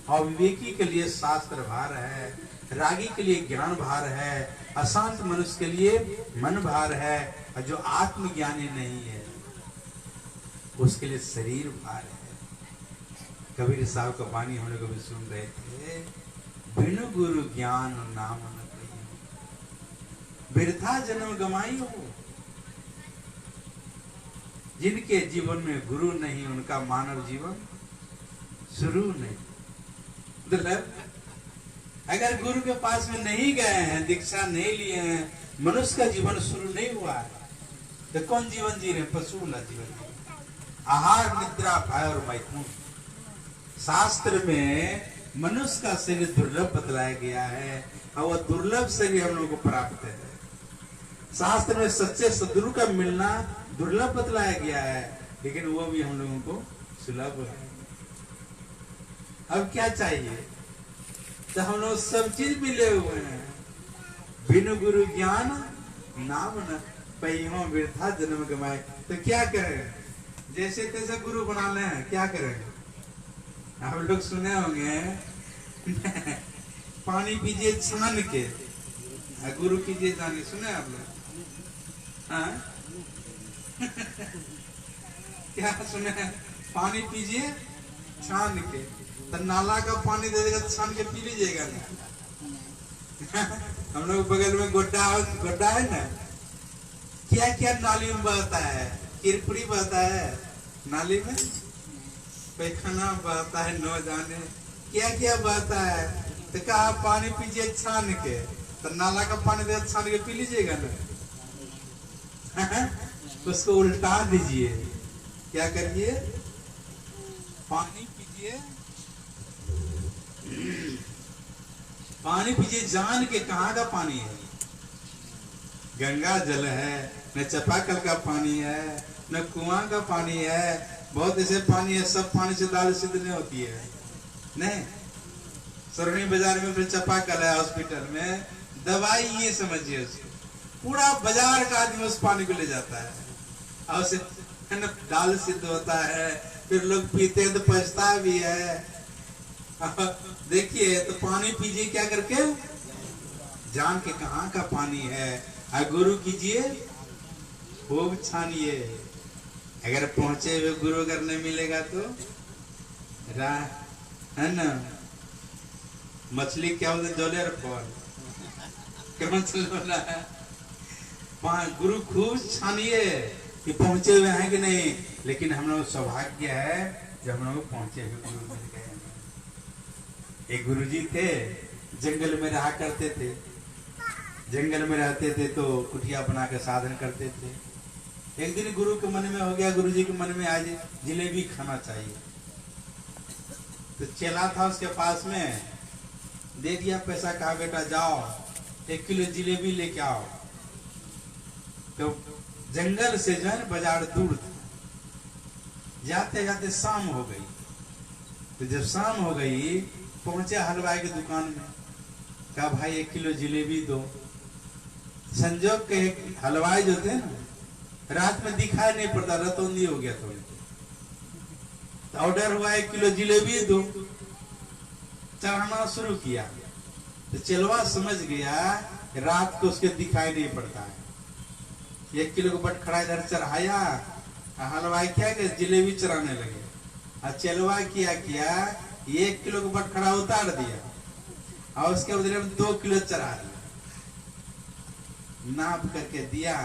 अविवेकी के लिए शास्त्र भार है, रागी के लिए ज्ञान भार है, अशांत मनुष्य के लिए मन भार है, और जो आत्मज्ञानी नहीं है उसके लिए शरीर भार है। कबीर साहब का वाणी होने को भी सुन रहे थे। बिनु गुरु ज्ञान नाम न कहियो, बिरथा जन्म गमाई हो। जिनके जीवन में गुरु नहीं, उनका मानव जीवन शुरू नहीं। मतलब अगर गुरु के पास में नहीं गए हैं, दीक्षा नहीं लिए हैं, मनुष्य का जीवन शुरू नहीं हुआ है, तो कौन जीवन जी रहे? पशु वाला जीवन। आहार निद्रा भय और मैथुन। शास्त्र में मनुष्य का शरीर दुर्लभ बतलाया गया है और वह दुर्लभ शरीर हम लोगों को प्राप्त है। शास्त्र में सच्चे सद्गुरु का मिलना दुर्लभ बतलाया गया है, लेकिन वो भी हम लोगों को सुलभ है। अब क्या चाहिए? तो हम लोग सब चीज मिले हुए हैं। बिनु गुरु ज्ञान नाम न पहियों वृथा जन्म गवाए। तो क्या करें? जैसे तैसे गुरु बना ले, क्या करें? आप लोग सुने होंगे पानी पीजिए छान के, गुरु कीजिए जान के। सुने आप लोग? हाँ? क्या सुने? पानी पीजिए छान के, तो नाला का पानी दे देगा तो छान के पी लीजिएगा ना। हम लोग बगल में गोड्डा है ना, क्या क्या नाली में बहता है? किरपुरी बहता है नाली में, पैखाना बहता है, न जाने क्या क्या बहता है। तो कहा पानी पीजिए छान के, तो नाला का पानी दे छान के पी लीजिएगा ना। उसको उल्टा दीजिए, क्या करिए? पानी पीजिए, पानी पीजिए जान के। कहाँ का पानी है? गंगा जल है, न चापाकल का पानी है, न कुआं का पानी है। बहुत ऐसे पानी है, सब पानी से दाल सिद्ध नहीं होती है। नहीं, सरणी बाजार में फिर चापाकल है, हॉस्पिटल में दवाई, ये समझिए उसको। पूरा बाजार का आदमी उस पानी को ले जाता है और उसे दाल सिद्ध होता है। फिर लोग पीते हैं तो पछता भी है। देखिए, तो पानी पीजिए क्या करके? जान के कहाँ का पानी है। और गुरु कीजिए खूब छानिए। अगर पहुंचे हुए गुरु अगर नहीं मिलेगा तो है ना, मछली क्या होता है? जोले और फल क्या मतलब है? गुरु खूब छानिए कि पहुंचे हुए हैं कि नहीं। लेकिन हम लोग सौभाग्य है जब हम लोग पहुंचे हुए गुरु मिल गए। एक गुरुजी थे, जंगल में रहा करते थे। जंगल में रहते थे तो कुटिया बना के साधन करते थे। एक दिन गुरु के मन में हो गया, गुरुजी के मन में आज जिलेबी खाना चाहिए। तो चला था उसके पास में, दे दिया पैसा, कहा बेटा जाओ 1 किलो जिलेबी लेके आओ। तो जंगल से जो है बाजार दूर था। जाते जाते शाम हो गई। तो जब शाम हो गई, पहुंचे हलवाई की दुकान में। कहा भाई 1 किलो जिलेबी दो। संजोग के हलवाई जो थे ना, रात में दिखाई नहीं पड़ता, रतौंधी हो गया थोड़ी। तो ऑर्डर हुआ 1 किलो जिलेबी दो। चढ़ाना शुरू किया तो चलवा समझ गया रात को उसके दिखाई नहीं पड़ता है। 1 किलो को बटखरा इधर चढ़ाया, हलवाई क्या किया? जिलेबी चढ़ाने लगे। और चलवा किया 1 किलो को बटखरा उतार दिया और उसके बदले में 2 किलो चढ़ा दिया। नाप करके दिया,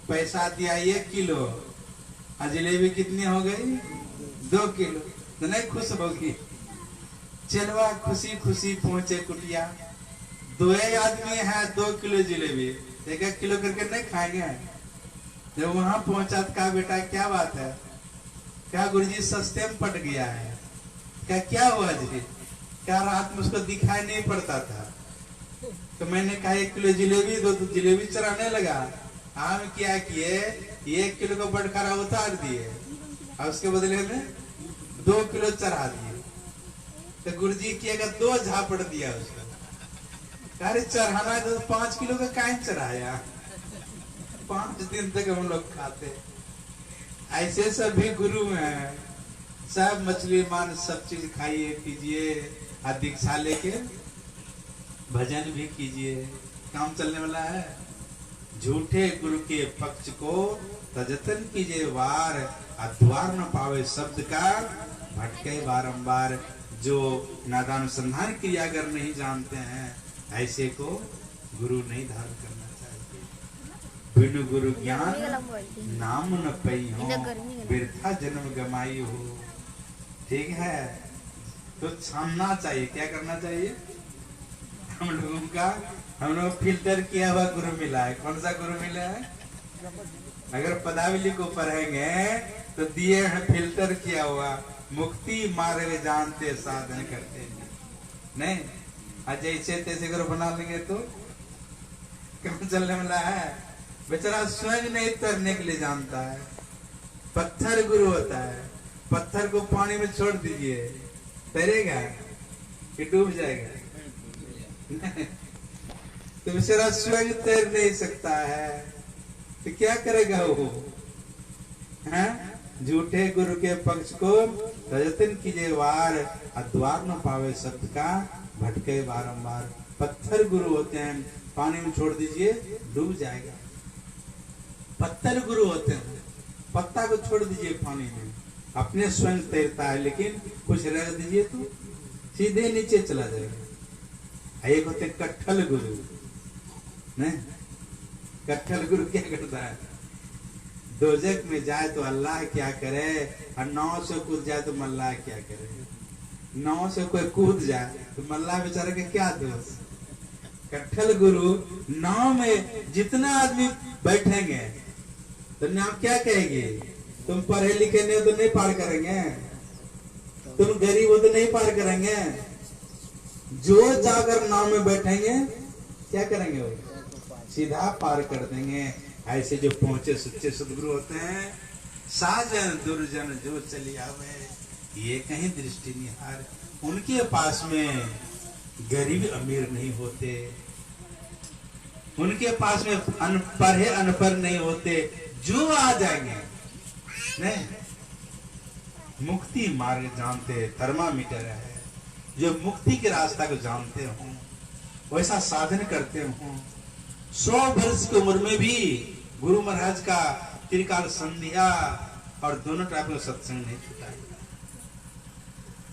पैसा दिया 1 किलो और जिलेबी कितनी हो गई? 2 किलो। तो नहीं खुश होगी? चलवा खुशी खुशी पहुंचे कुटिया। 2 आदमी है, 2 किलो जिलेबी, 1-1 किलो करके नहीं खाएंगे। जब वहां पहुंचा तो कहा बेटा क्या बात है? क्या गुरुजी सस्ते में पट गया है? क्या हुआ जी? क्या रात में उसको दिखाई नहीं पड़ता था? तो मैंने कहा 1 किलो जिलेबी दो, तो जिलेबी चढ़ाने लगा। हम क्या किए? 1 किलो को बटखरा उतार दिए और उसके बदले में 2 किलो चढ़ा दिए। तो गुरुजी किएगा 2 झापड़ दिया उसको। अरे चढ़ाना है तो 5 किलो का काहे चढ़ाया? 5 दिन तक हम लोग खाते। ऐसे सभी गुरु हैं, सब मछली मान सब चीज खाइए पीजिए और दीक्षा लेके भजन भी कीजिए, काम चलने वाला है। झूठे गुरु के पक्ष को तजतन कीजिए वार, द्वार न पावे शब्द का भटके बारंबार। जो नादानुसंधान क्रिया अगर नहीं जानते हैं, ऐसे को गुरु नहीं धारण करना चाहिए। बिनु गुरु ज्ञान नाम न पई हो, वृथा जन्म गमाई हो। ठीक है, तो छानना चाहिए। क्या करना चाहिए? हम लोग फिल्टर किया हुआ गुरु मिला है। कौन सा गुरु मिला है? अगर पदावली को पढ़ेंगे तो दिए हैं फिल्टर किया हुआ, मुक्ति मार्ग जानते साधन करते हैं। नहीं, आज जैसे तैसे करो बना लेंगे तो काम चलने वाला है। बेचारा स्वयं नहीं तैरने के लिए जानता है, पत्थर गुरु होता है। पत्थर को पानी में छोड़ दीजिए, तैरेगा कि डूब जाएगा? तो बेचारा स्वयं तैर नहीं सकता है, तो क्या करेगा वो? हैं? झूठे गुरु के पक्ष को रजतन कीजिए वार, द्वार न पावे सत्य का भटके बारंबार। पत्थर गुरु होते हैं, पानी में छोड़ दीजिए डूब जाएगा। पत्थर गुरु होते हैं, पत्ता को छोड़ दीजिए पानी में, अपने स्वयं तैरता है, लेकिन कुछ रख दीजिए तो सीधे नीचे चला जाएगा। एक होते कट्ठल गुरु, नहीं? कट्ठल गुरु क्या करता है? दोजक में जाए तो अल्लाह क्या करे, और नाव से कूद जाए तो मल्लाह क्या करे। नाव से कोई कूद जाए तो मल्लाह बेचारे का क्या दोष? कट्ठल गुरु नाव में जितना आदमी बैठेंगे तो नाव क्या कहेगी? तुम पढ़े लिखे नहीं हो तो नहीं पार करेंगे, तुम गरीब हो तो नहीं पार करेंगे। जो जाकर नाव में बैठेंगे क्या करेंगे? वो सीधा पार कर देंगे। ऐसे जो पहुंचे सच्चे सदगुरु होते हैं, साजन दुर्जन जो चली आवे, ये कहीं दृष्टि निहार। उनके पास में गरीब अमीर नहीं होते, उनके पास में पढ़े अनपढ़ नहीं होते, जो आ जाएंगे। नहीं, मुक्ति मार्ग जानते थर्मामीटर है, जो मुक्ति के रास्ता को जानते हो, वैसा साधन करते हो। 100 वर्ष की उम्र में भी गुरु महाराज का त्रिकाल संध्या और दोनों टाइप का सत्संग नहीं छूटा।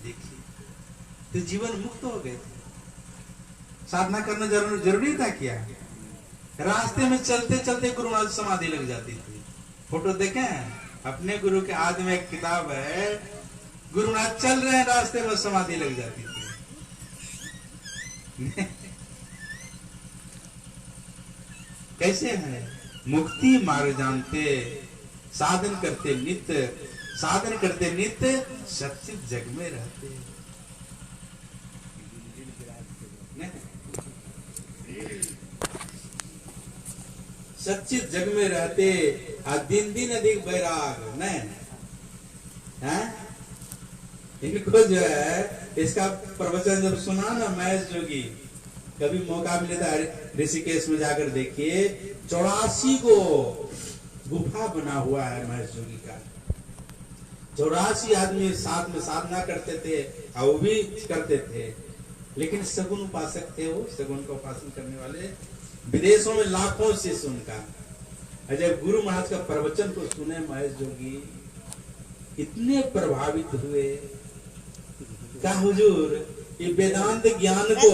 देखिए, तो जीवन मुक्त हो गए थे। साधना करना जरूरी था क्या? रास्ते में चलते चलते गुरु महाराज समाधि लग जाती थी। फोटो देखें, अपने गुरु के हाथ में एक किताब है, गुरु महाराज चल रहे हैं, रास्ते में समाधि लग जाती थी। कैसे है? मुक्ति मार्ग जानते, साधन करते नित्य, साधन करते नित्य, सच्चित जग में रहते। सच्चित जग में रहते, दिन दिन अधिक वैराग। नहीं है? इनको जो है, इसका प्रवचन जब सुना ना महेश जोगी, कभी मौका मिले तो ऋषिकेश में जाकर देखिए, 84 को गुफा बना हुआ है महेश जोगी का। 84 आदमी साथ में साधना करते थे, और वो भी करते थे, लेकिन सगुन उपासक थे वो, सगुन का उपासन करने वाले। विदेशों में लाखों शिष्य उनका। जब गुरु महाराज का प्रवचन को सुने महेश जोगी, इतने प्रभावित हुए, क्या हुजूर, ये वेदांत ज्ञान को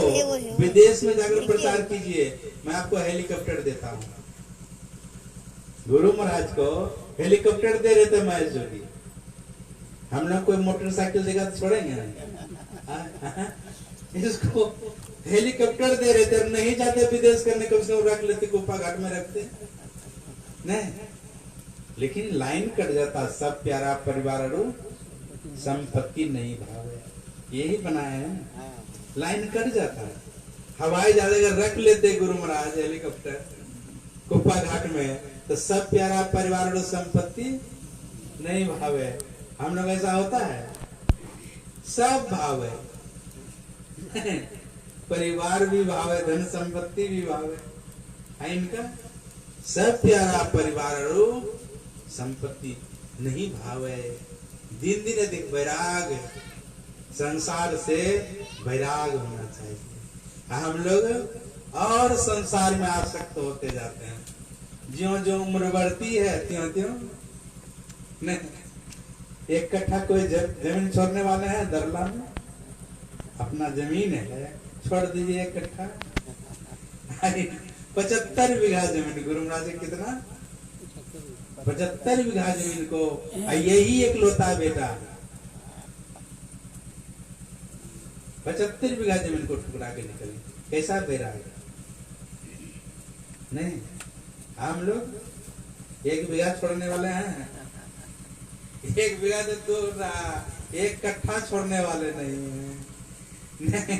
विदेश में जाकर प्रचार कीजिए, मैं आपको हेलीकॉप्टर देता हूँ। गुरु महाराज को हेलीकॉप्टर दे रहे थे महेश जोगी। हम लोग कोई मोटरसाइकिल देगा तो छोड़ेंगे? इसको हेलीकॉप्टर दे रहे थे, नहीं जाते विदेश करने, कम से कम रख लेते, गुफा घाट में रखते नहीं। लेकिन लाइन कट जाता, सब प्यारा परिवार संपत्ति नहीं भावे, यही बनाए हैं। लाइन कट जाता है। हवाई जहाज अगर रख लेते गुरु महाराज हेलीकॉप्टर गुफा घाट में, तो सब प्यारा परिवार संपत्ति नहीं भावे। हम लोग ऐसा होता है, सब भावे, परिवार भी भावे, धन संपत्ति भी भावे। इनका सब प्यारा परिवार संपत्ति नहीं भावे। दिन दिन अधिक वैराग, संसार से वैराग होना चाहिए। हम लोग और संसार में आसक्त होते जाते हैं। ज्यों ज्यों उम्र बढ़ती है त्यों त्यों नहीं। एक कट्ठा कोई जमीन छोड़ने वाले हैं दरला में, अपना जमीन है, छोड़ दीजिए एक कट्ठा। 75 बीघा जमीन, गुरु महाराज ने कितना? 75 बीघा जमीन को, यही एक लौता बेटा 75 बीघा जमीन को ठुकरा के निकले। कैसा बैराग? नहीं, हम लोग 1 बीघा छोड़ने वाले हैं, 1 बीघा तो दूर रहा, 1 कट्ठा छोड़ने वाले नहीं है। नहीं,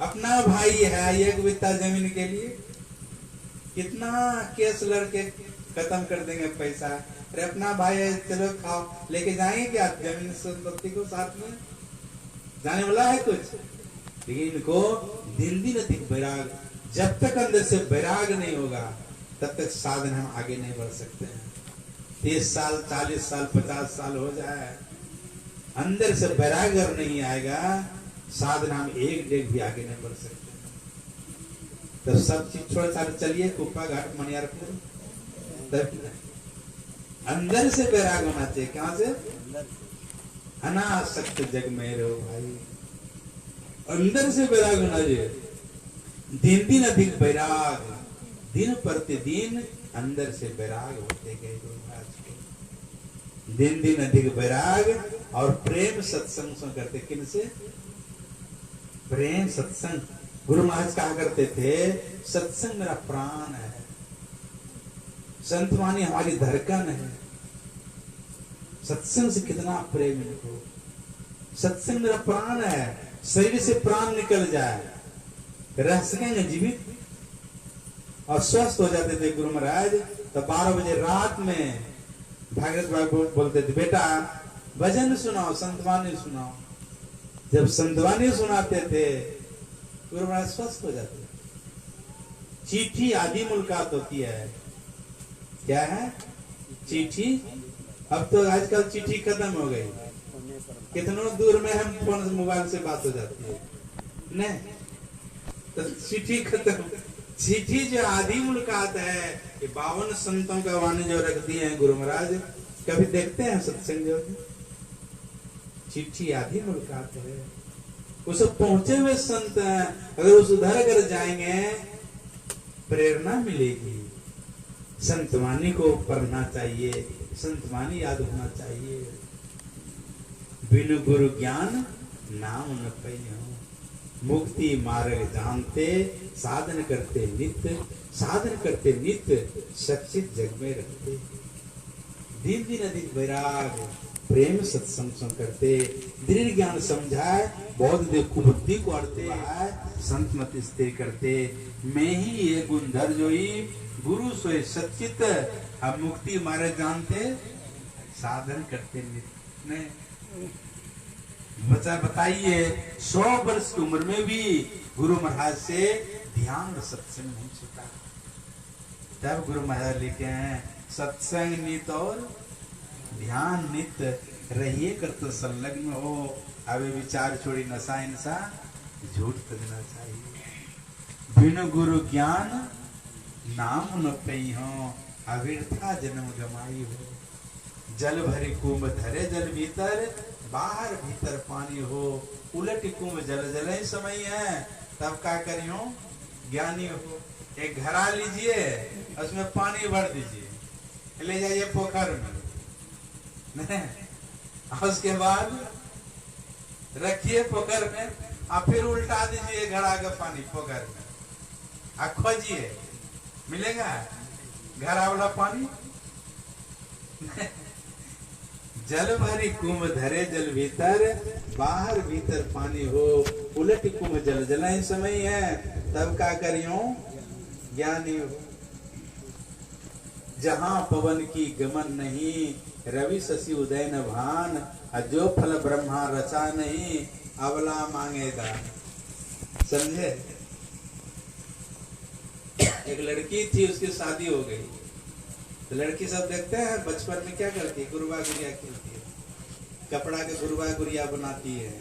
अपना भाई है, एक बित्ता जमीन के लिए कितना केस लड़के खत्म कर देंगे पैसा। अरे अपना भाई है, चलो खाओ, लेके जाएंगे क्या जमीन संपत्ति को साथ में? जाने वाला है कुछ? लेकिन इनको दिन दिन अधिक वैराग, जब तक अंदर से वैराग नहीं होगा तब तक साधन हम आगे नहीं बढ़ सकते हैं। 30 साल 40 साल 50 साल हो जाए, अंदर से वैराग अगर नहीं आएगा साधन हम एक डेग भी आगे नहीं बढ़ सकते। तो सब चीज छोड़ छाड़ चलिए कुप्पा घाट मनियारपुर, तब अंदर से वैराग होना चाहिए। कहां से? अनासक्त जग में रहो भाई, अंदर से वैराग होना चाहिए। दिन दिन अधिक वैराग, दिन प्रतिदिन अंदर से वैराग होते गए गुरु महाराज के। दिन दिन अधिक वैराग और प्रेम सत्संग करते। किन से? प्रेम सत्संग। गुरु महाराज कहा करते थे सत्संग मेरा प्राण है, संतवाणी हमारी धड़कन है। सत्संग से कितना प्रेम इनको, सत्संग मेरा प्राण है। शरीर से प्राण निकल जाए, रह सकेंगे जीवित और स्वस्थ हो जाते थे गुरु महाराज। तो 12 बजे रात में भागवत बाबू बोलते थे बेटा भजन सुनाओ, संतवाणी सुनाओ। जब संतवाणी सुनाते थे गुरु महाराज स्वस्थ हो जाते। चिट्ठी आदि मुलाकात होती है। क्या है? चिट्ठी। अब तो आजकल चिट्ठी खत्म हो गई, कितनों दूर में हम फोन मोबाइल से बात हो जाती है नहीं, तो चिट्ठी खत्म। चिट्ठी जो आदि मुलाकात है, ये 52 संतों का वाणी जो रख दिए हैं गुरु महाराज, कभी देखते हैं सत्संग जो चिट्ठी आदि मुलाकात है। उस पहुंचे हुए संत हैं, अगर उस उधर अगर जाएंगे प्रेरणा मिलेगी। संतवाणी को पढ़ना चाहिए, संतवाणी याद होना चाहिए। बिनु गुरु ज्ञान नाम न पाइयो, मुक्ति मार्ग जानते, साधन करते नित्य, साधन करते नित्य, सचित जग में रहते। दिन दिन अधिक वैराग, प्रेम सत्संग करते, दृढ़ ज्ञान समझाए, बौद्ध देव कुबुद्धि को अड़ते, संत मत स्थिर करते। मैं ही ये गुणधर जोई, गुरु सोए सचित, अब मुक्ति मार्ग जानते, साधन करते नित्य। बच्चा बताइए 100 वर्ष की उम्र में भी गुरु महाराज से ध्यान और सत्संग नहीं छूटा। तब गुरु महाराज लिखे हैं सत्संग नित और ध्यान नित रहिए करते संलग्न हो। अब विचार छोड़ी नशा इंसा झूठ करना चाहिए। बिनु गुरु ज्ञान नाम न पई हो, अविरथा जन्म गमाई हो। जल भरी कुंभ धरे जल भीतर, बाहर भीतर पानी हो। उलट कुंभ जल जल ही समय है, तब क्या करियो ज्ञानी हो। एक घड़ा लीजिए, उसमें पानी भर दीजिए, ले जाइए पोखर में, नहीं उसके बाद रखिए पोखर में, और फिर उल्टा दीजिए घड़ा का पानी पोखर में, और खोजिए मिलेगा घड़ा वाला पानी। जल भरी कुंभ धरे जल भीतर, बाहर भीतर पानी हो। उलट कुंभ जल जल ही समय है, तब क्या करियो ज्ञानी हो। जहां पवन की गमन नहीं, रवि शशि उदय न भान, जो फल ब्रह्मा रचा नहीं, अवला मांगे दान। समझे? एक लड़की थी, उसकी शादी हो गई, तो लड़की सब देखते हैं बचपन में क्या करती है, गुरुआ गुड़िया खेलती है, कपड़ा के गुरुआ गुड़िया बनाती है।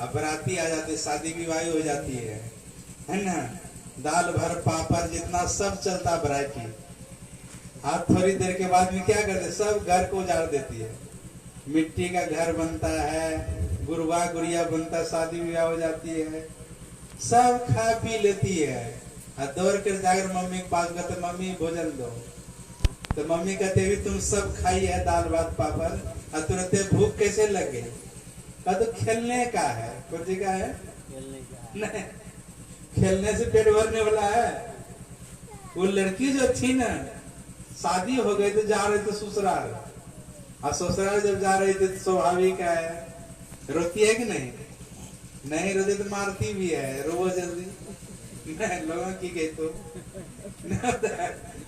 अब बराती आ जाते, शादी विवाह हो जाती है ना। दाल भर पापड़ जितना सब चलता वैरायटी। आप थोड़ी देर के बाद में क्या करते, सब घर को उजाड़ देती है। मिट्टी का घर बनता है, गुरुआ गुड़िया बनता, शादी विवाह हो जाती है, सब खा पी लेती है। और दौड़ कर जाकर मम्मी के पास कहते मम्मी भोजन दो, तो मम्मी कहते भी तुम सब खाई है दाल भात पापड़, और तुरंत भूख कैसे लग गई? तो खेलने का है, कुछ का है नहीं, खेलने से पेट भरने वाला है। वो लड़की जो थी ना, शादी हो गई तो जा रही थी ससुराल, और ससुराल जब जा रही थी तो स्वाभाविक है रोती है कि नहीं, नहीं रोते तो मारती भी है, रोवो जल्दी नहीं लोगों की गई तो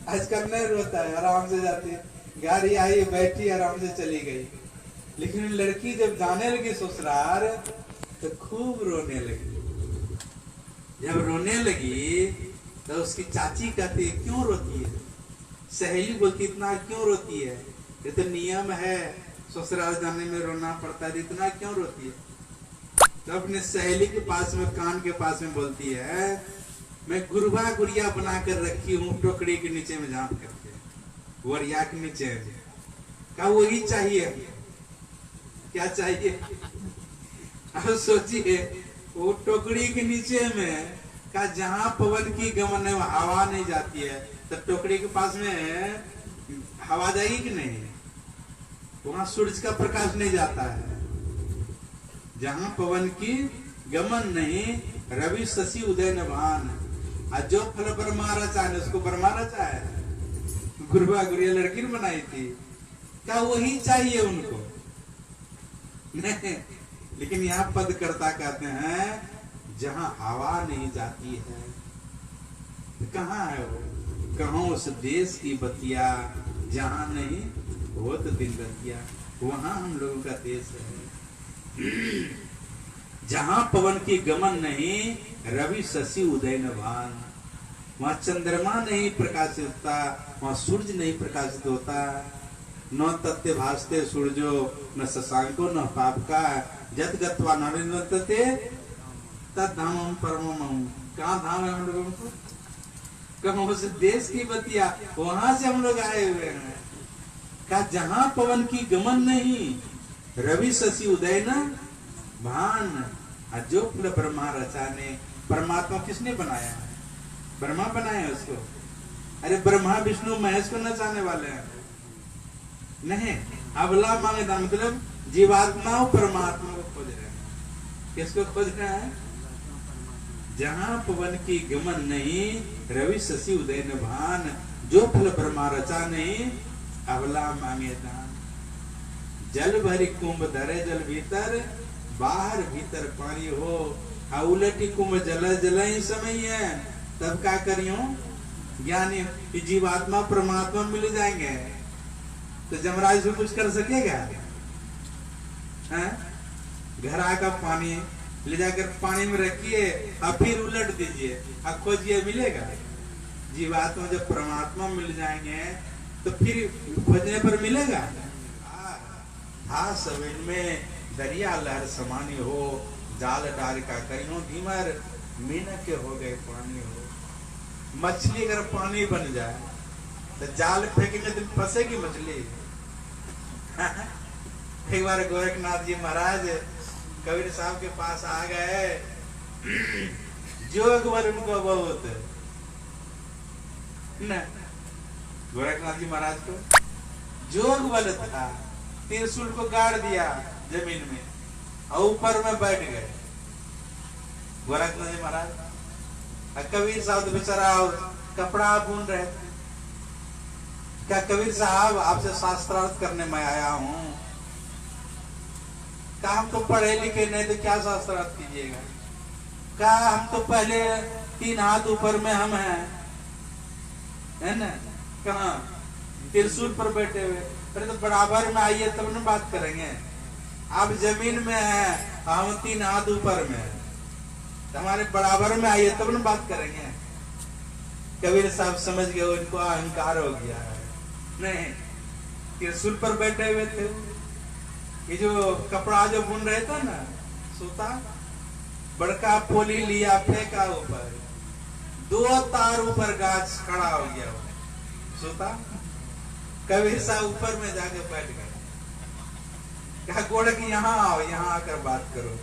आजकल नहीं रोता है, आराम से जाती है, गाड़ी आई बैठी आराम से चली गई। लेकिन लड़की जब जाने लगी ससुराल तो खूब रोने लगी। जब रोने लगी तो उसकी चाची कहती है क्यों रोती है? सहेली बोलती इतना क्यों रोती है? ये तो नियम है, ससुराल जाने में रोना पड़ता है, इतना क्यों रोती है? तो अपने सहेली के पास में कान के पास में बोलती है मैं गुरबा गुड़िया बना कर रखी हूँ टोकरी के नीचे में झाँप करके, वरिया के नीचे। क्या वही चाहिए? क्या चाहिए? अब सोचिए वो टोकरी के नीचे में का जहां पवन की गमन है हवा नहीं जाती है, तो टोकरी के पास में हवा जाएगी कि नहीं? वहां सूरज का प्रकाश नहीं जाता है। जहां पवन की गमन नहीं, रवि शशि उदय न भान, और जो फल ब्रह्मा रचा है उसको ब्रह्मा रचा है। गुरुआ गुड़िया लड़की ने बनाई थी, क्या वही चाहिए उनको? नहीं, लेकिन यहाँ पदकर्ता कहते हैं जहां हवा नहीं जाती है तो कहाँ है वो? कहो उस देश की बतिया जहां नहीं वो तो दिन रतिया, वहां हम लोगों का देश है। जहां पवन की गमन नहीं, रवि शशि उदय न भान, वहां चंद्रमा नहीं प्रकाशित होता, वहां सूर्य नहीं प्रकाशित होता। न तत्ते भास्ते सूर्यो न शशांको न पाप का, जत गत्वा नरिंद्रते तद धामम परमम। कहाँ धाम है हम लोगों को? कहाँ उस देश की बतिया, वहां से हम लोग आए हुए हैं। का जहां पवन की गमन नहीं, रवि शशि उदय न भान, जो फल ब्रह्मा रचाने। परमात्मा किसने बनाया है? ब्रह्मा बनाया उसको? अरे ब्रह्मा विष्णु महेश को नचाने वाले हैं नहीं। अबला मांगे दान, मतलब जीवात्मा परमात्मा को खोज रहे हैं। किसको खोज रहे हैं? जहां पवन की गमन नहीं, रवि शशि उदय न भान, जो फल ब्रह्मा रचा नहीं, अबला मांगे दान। जल भरी कुंभ धरे जल भीतर, बाहर भीतर पानी हो, उलटी कुंभ जल जल ही समय है। तब क्या करियो ज्ञानी जीवात्मा परमात्मा मिल जाएंगे तो जमराज भी कुछ कर सकेगा? घर आकर पानी ले जाकर पानी में रखिए और फिर उलट दीजिए, अब खोजिए मिलेगा? जीवात्मा जब परमात्मा मिल जाएंगे तो फिर खोजने पर मिलेगा? हाँ सवेन में दरिया लहर समानी हो, जाल डाल का करियो धीमर, मीना के हो गए पानी हो। मछली अगर पानी बन जाए तो जाल फेंकेंगे तो फंसेगी मछली। एक बार गोरखनाथ जी महाराज कबीर साहब के पास आ गए, जोग बल उनको बहुत न, गोरखनाथ जी महाराज को जोग बल था। त्रिशूल को गाड़ दिया जमीन में और ऊपर में बैठ गए गोरखनाथ जी महाराज। कबीर साहब तो बेचारा कपड़ा बुन रहे थे। क्या कबीर साहब आपसे शास्त्रार्थ करने में आया हूं? क्या हम तो पढ़े लिखे नहीं तो क्या शास्त्रार्थ कीजिएगा? क्या हम तो पहले 3 हाथ ऊपर में हम हैं, है ना? कहाँ त्रिशूल पर बैठे हुए? अरे तो बराबर में आइए तब न बात करेंगे। आप जमीन में हैं, हम 3 हाथ ऊपर में, हमारे बराबर में आइए तब न बात करेंगे। कबीर साहब समझ गए उनको अहंकार हो गया है। नहीं, त्रिशूल पर बैठे हुए थे। ये जो कपड़ा जो बुन रहे थे ना, सूता, बड़का पोली लिया फेंका ऊपर, 2 तार ऊपर गाछ खड़ा हो गया सूता। कबीर साहब ऊपर में जाके बैठ गए। कहा गोड़ की यहाँ आओ, यहाँ आकर बात करो।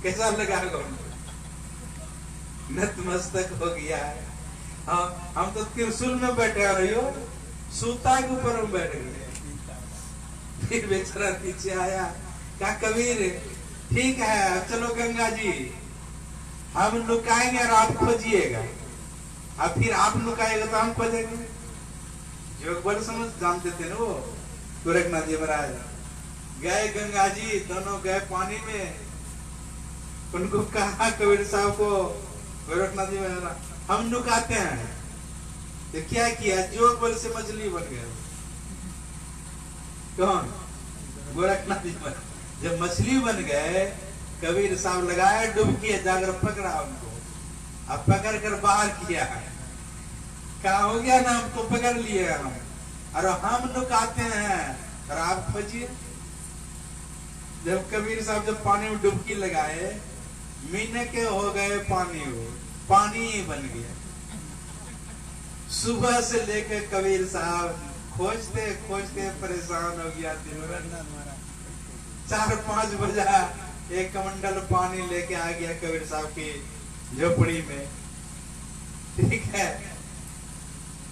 कैसा लगा उनको? नतमस्तक हो गया है। हम तो त्रिशूल में बैठे रही हो, सूता के ऊपर में बैठ गए। फिर बेचारा नीचे आया, क्या कबीर ठीक है चलो गंगा जी हम लुकाएंगे और आप खोजिएगा, अब फिर आप लुकाएगा तो हम खोजेंगे। जो बड़े समझ जानते थे ना वो गोरखनाथ जी महाराज। गए गंगा जी, दोनों गए पानी में, उनको कहा कबीर साहब को, गोरखनाथ जी महाराज, हम नुकाते हैं। तो क्या किया, जोग बल से मछली बन गया। कौन? गोरखनाथ जी महाराज। जब मछली बन गए, कबीर साहब लगाया डुबकी, जाकर पकड़ा उनको, अब पकड़ कर बाहर किया। क्या हो गया ना, हमको पकड़ लिए हम, और हम नुकाते हैं और आप खोजिए। जब कबीर साहब जब पानी में डुबकी लगाए, महीने के हो गए पानी, वो पानी ही बन गया। सुबह से लेकर कबीर साहब खोजते खोजते परेशान हो गया। दिन भर 4-5 बजा, एक कमंडल पानी लेके आ गया कबीर साहब की झोपड़ी में। ठीक है,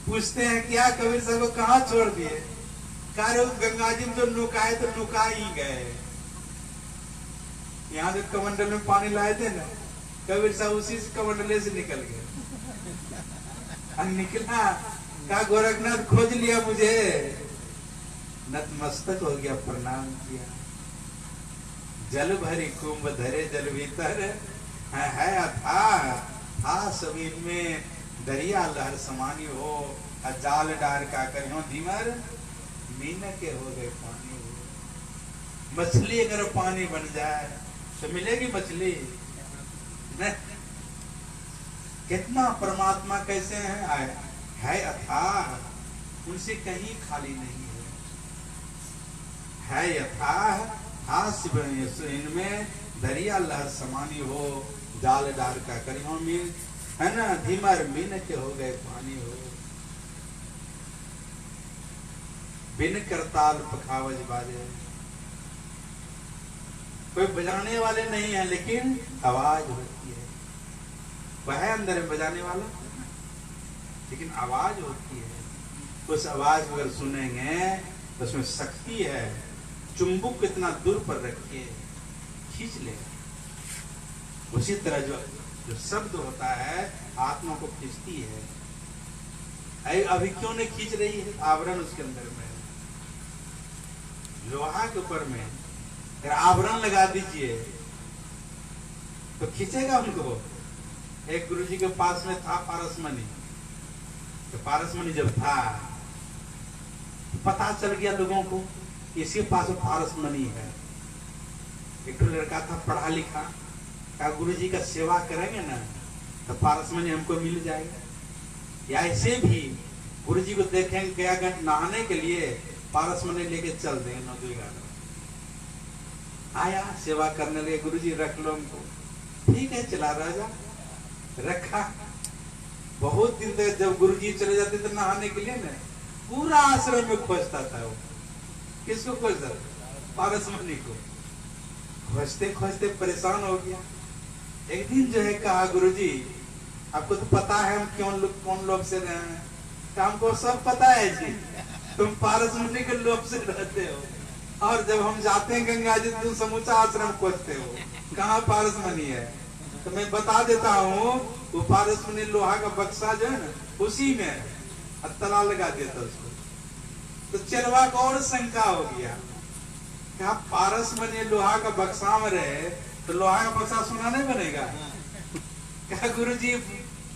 पूछते हैं क्या कबीर साहब को कहाँ छोड़ दिए? कह गंगा जी में जो नुकाए तो नुका ही गए। यहाँ जो कमंडल में पानी लाए थे ना, कबीर साहब उसी से कमंडले से निकल गए। निकला, कहा गोरखनाथ खोज लिया मुझे, नतमस्तक हो गया, प्रणाम किया। जल भरी कुंभ धरे जल भीतर है अथाह, था सभी में दरिया लहर समानी हो, जाल डार का करियो धीमर, मीन के हो गए पानी हो। मछली अगर पानी बन जाए तो मिलेगी मछली नहीं? कितना परमात्मा कैसे है अथाह, उनसे कहीं खाली नहीं है अथाह, हास इनमें दरिया लहर समानी हो, जाल डार का करियो मीन, है ना, धीमर मीन के हो गए पानी हो। बिन करताल पखावज बाजे, कोई बजाने वाले नहीं है, लेकिन आवाज होती है। वह है अंदर में बजाने वाला, लेकिन आवाज होती है। उस आवाज को अगर सुनेंगे तो उसमें शक्ति है। चुंबक कितना दूर पर रखिए, खींच लेगा। उसी तरह जो शब्द होता है, आत्मा को खींचती है। अभी क्यों नहीं खींच रही है? आवरण उसके अंदर में है। लोहा के ऊपर में अगर आवरण लगा दीजिए तो खींचेगा उनको। एक गुरुजी के पास में था पारसमणि, तो पारसमणि जब था, पता चल गया लोगों को इसके पास पारसमणि है। एक लड़का था पढ़ा लिखा, कहा गुरुजी का सेवा करेंगे ना तो पारसमणि हमको मिल जाएगा। या ऐसे भी गुरुजी को देखेंगे गया नहाने के लिए, पारसमणि लेके चल देंगे नदी घाट। आया सेवा करने लगे, गुरुजी रख लो हमको। ठीक है, चला राजा, रखा। बहुत दिन तक जब गुरुजी चले जाते थे नहाने के लिए ना, पूरा आश्रम में खोजता था वो। किसको खोजता? पारसमणि को। खोजते खोजते परेशान हो गया। एक दिन जो है कहा, गुरुजी आपको तो पता है हम कौन लोग से रहे हैं? तो हमको सब पता है जी, तुम पारसमणि के लोग से रहते हो, और जब हम जाते हैं गंगा जी तुम समूचा आश्रम खोजते हो, कहाँ पारसमणि है? तो मैं बता देता हूँ, वो पारसमणि लोहा का बक्सा जो है ना, उसी में है, तला लगा देता उसको। तो चरवा को और शंका हो गया, क्या पारसमणि लोहा का बक्सा में रहे तो लोहा का बक्सा सोना नहीं बनेगा? क्या गुरुजी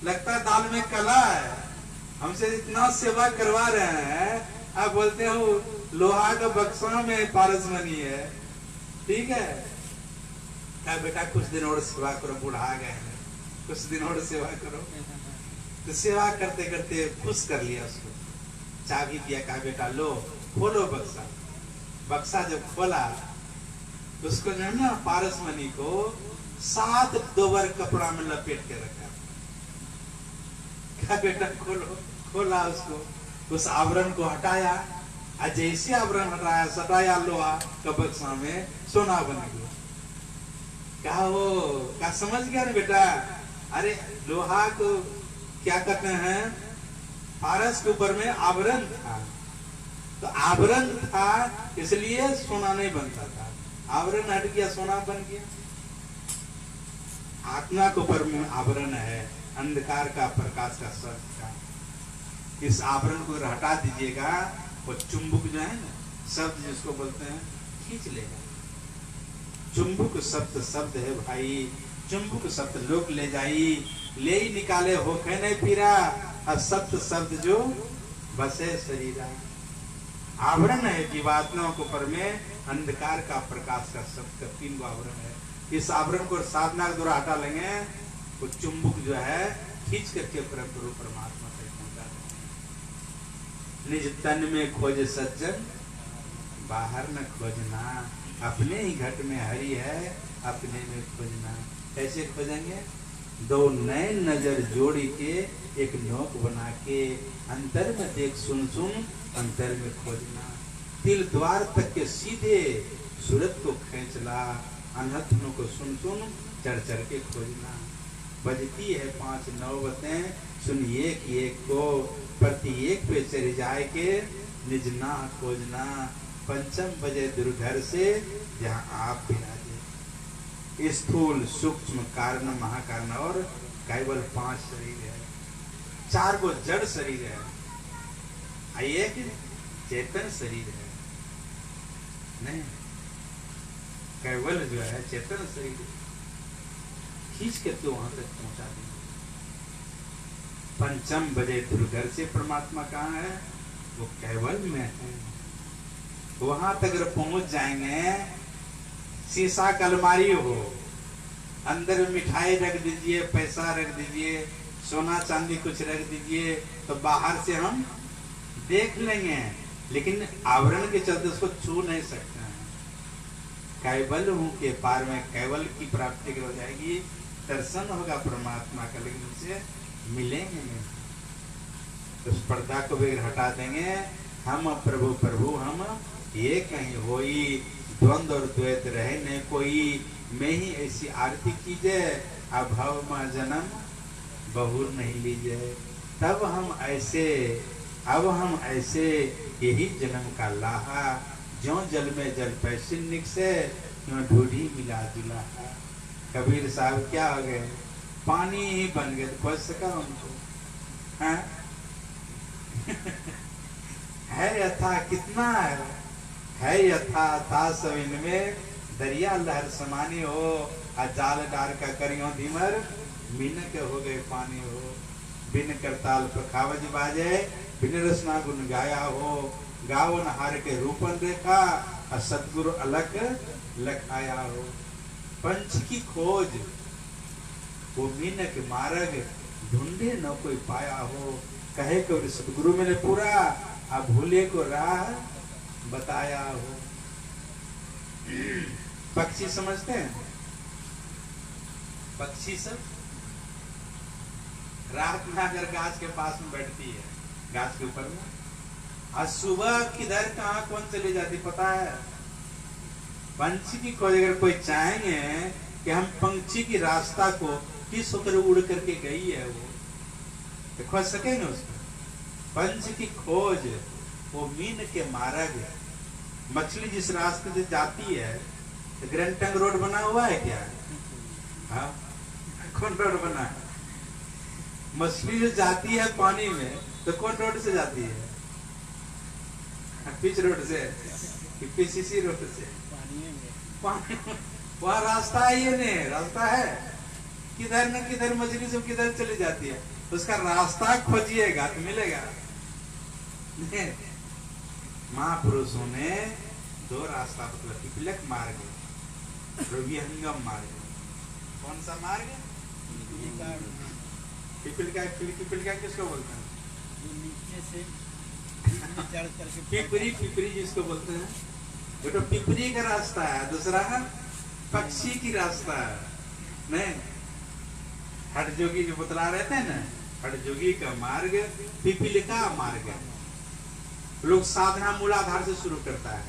लगता है दाल में कला है, हमसे इतना सेवा करवा रहे हैं, आप बोलते हो लोहा का बक्सा में पारसमणि है। ठीक है, क्या बेटा कुछ दिन और सेवा करो, बुढ़ा गए हैं, कुछ दिन और सेवा करो। तो सेवा करते करते खुश कर लिया उसको, चाबी दिया, कहा बेटा लो खोलो बक्सा। बक्सा जब खोला, उसको जो है ना पारसमणि को 7 दोबर कपड़ा में लपेट के रखा। क्या बेटा खोलो, खोला उसको, उस आवरण को हटाया, और जैसे आवरण हटाया सटाया लोहा का बक्सा में, सोना बन गया। क्या वो क्या समझ गया ना बेटा? अरे लोहा को क्या कहते हैं, पारस के ऊपर में आवरण था, तो आवरण था इसलिए सोना नहीं बनता था, आवरण हट गया सोना बन गया। आत्मा के ऊपर में आवरण है, अंधकार का, प्रकाश का, सत्य का। इस आवरण को हटा दीजिएगा, वो चुंबक जो है ना, शब्द जिसको बोलते हैं, खींच लेगा। चुंबक शब्द है भाई, चुंबक सप्त लोक ले जाई, ले ही निकाले हो कह नहीं पीरा, और सप्त शब्द जो बसे शरीरा। आवरण है जीवात्माओं के ऊपर में अंधकार का प्रकाश का शब्द का 3 आवरण है। इस आवरण को साधना के द्वारा हटा लेंगे, वो चुंबक जो है खींच करके परमात्मा तक पहुंचा देंगे। निज तन में खोज सज्जन, बाहर न खोजना, अपने ही घट में हरि है, अपने में खोजना। कैसे खोजेंगे? 2 नए नजर जोड़ी के एक नोक बना के, अंतर में देख सुन सुन, अंतर में खोजना। तिल द्वार तक के सीधे सूरत को खींच ला, अनहथनों को सुन सुन, चढ़ चढ़ के खोजना। बजती है 5 नौबतें, सुन एक एक को, प्रति एक पे चढ़ जाए के, निज ना खोजना। पंचम बजे दुर्घर से, जहाँ आप विराजे। स्थूल सूक्ष्म कारण महाकारण और केवल 5 शरीर है। 4 को जड़ शरीर है, एक चेतन शरीर है। नहीं, केवल जो है चेतन शरीर खींच करके वहां तक पहुंचा देंगे। पंचम बजे दुर्घर से परमात्मा कहाँ है? वो केवल में है। वहां तक अगर पहुंच जाएंगे, शीशा का अलमारी हो, अंदर में मिठाई रख दीजिए, पैसा रख दीजिए, सोना चांदी कुछ रख दीजिए, तो बाहर से हम देख लेंगे, लेकिन आवरण के चलते उसको छू नहीं सकते हैं। कैवल हूं के पार में कैवल की प्राप्ति हो जाएगी, दर्शन होगा परमात्मा का, लेकिन उनसे मिलेंगे नहीं। तो उस पर्दा को भी हटा देंगे, हम प्रभु प्रभु हम ये कहीं होई, द्वंद्व और द्वैत रहे नहीं कोई, मैं ही ऐसी आरती कीजिए, अभाव में जन्म बहुर नहीं लीजिए। तब हम ऐसे, अब हम ऐसे, यही जन्म का लाहा, ज्यों जल में जल पैसे निकसे, क्यों ढूढ़ी मिला जुलाहा। कबीर साहब क्या हो गए? पानी ही बन गए, खोज सका उनको? है यथा कितना है यथा था सब इनमें, दरिया लहर समानी हो, जाल डार का करियो धीमर, मीनक हो गए पानी हो। बिन करताल पखावज बाजे, बिन रसना गुण गाया हो, गावन हार के रूपन देखा, सतगुरु अलग लखाया हो। पंच की खोज वो मीनक मार्ग, ढूंढे न कोई पाया हो, कहे कबीर सतगुरु मैंने पूरा, अब भूले को राह बताया हो। पक्षी समझते हैं? पक्षी सब रात में अगर गाछ के पास में बैठती है, गाछ के ऊपर में, आज सुबह किधर कहाँ कौन चली जाती पता है? पंछी की खोज अगर कोई चाहेंगे कि हम पंछी की रास्ता को किस होकर उड़ करके गई है, वो तो खोज सकेंगे उसको? पंछ की खोज वो मीन के मार्ग, मछली जिस रास्ते से जाती है, तो ग्रैंड टंग रोड बना हुआ है क्या? हाँ, कौन रोड बना है? मछली जो जाती है पानी में, तो कौन रोड से जाती है? पिच रोड से कि पीसीसी रोड से? पानी वहाँ रास्ता है, ये नहीं रास्ता है। किधर न किधर मछली सब किधर चली जाती है, उसका रास्ता खोजिएगा तो मिलेगा। महापुरुषों ने 2 रास्ता मतलब पिपलक मार्ग, विहंगम मार्ग। कौन सा मार्ग? पिपलिका किसको बोलते हैं? नीचे से चढ़ करके पिपरी, पिपरी जिसको बोलते हैं, वो तो पिपरी का रास्ता है। दूसरा है पक्षी की रास्ता है। नहीं, हठ जोगी जो बतला रहते हैं ना, हठ जोगी का मार्ग पिपलिका मार्ग है। लोग साधना मूलाधार से शुरू करता है।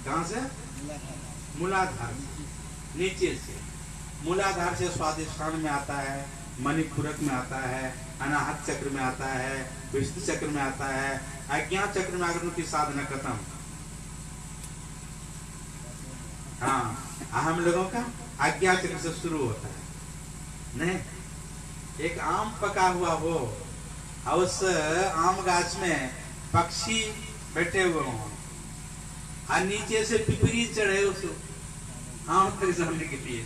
कहां से? मूलाधार से, नीचे से। मूलाधार से स्वादिष्ठान में आता है, मणिपूरक में आता है, अनाहत चक्र में आता है, विष्णु चक्र में आता है, अज्ञान चक्र में आकर उनकी साधना खत्म। हाँ, हम लोगों का अज्ञान चक्र से शुरू होता है। नहीं, एक आम पका हुआ हो, उस आम गाछ में पक्षी बैठे हुए हों, और नीचे से पिपरी चढ़े उस आम तक जाने के लिए,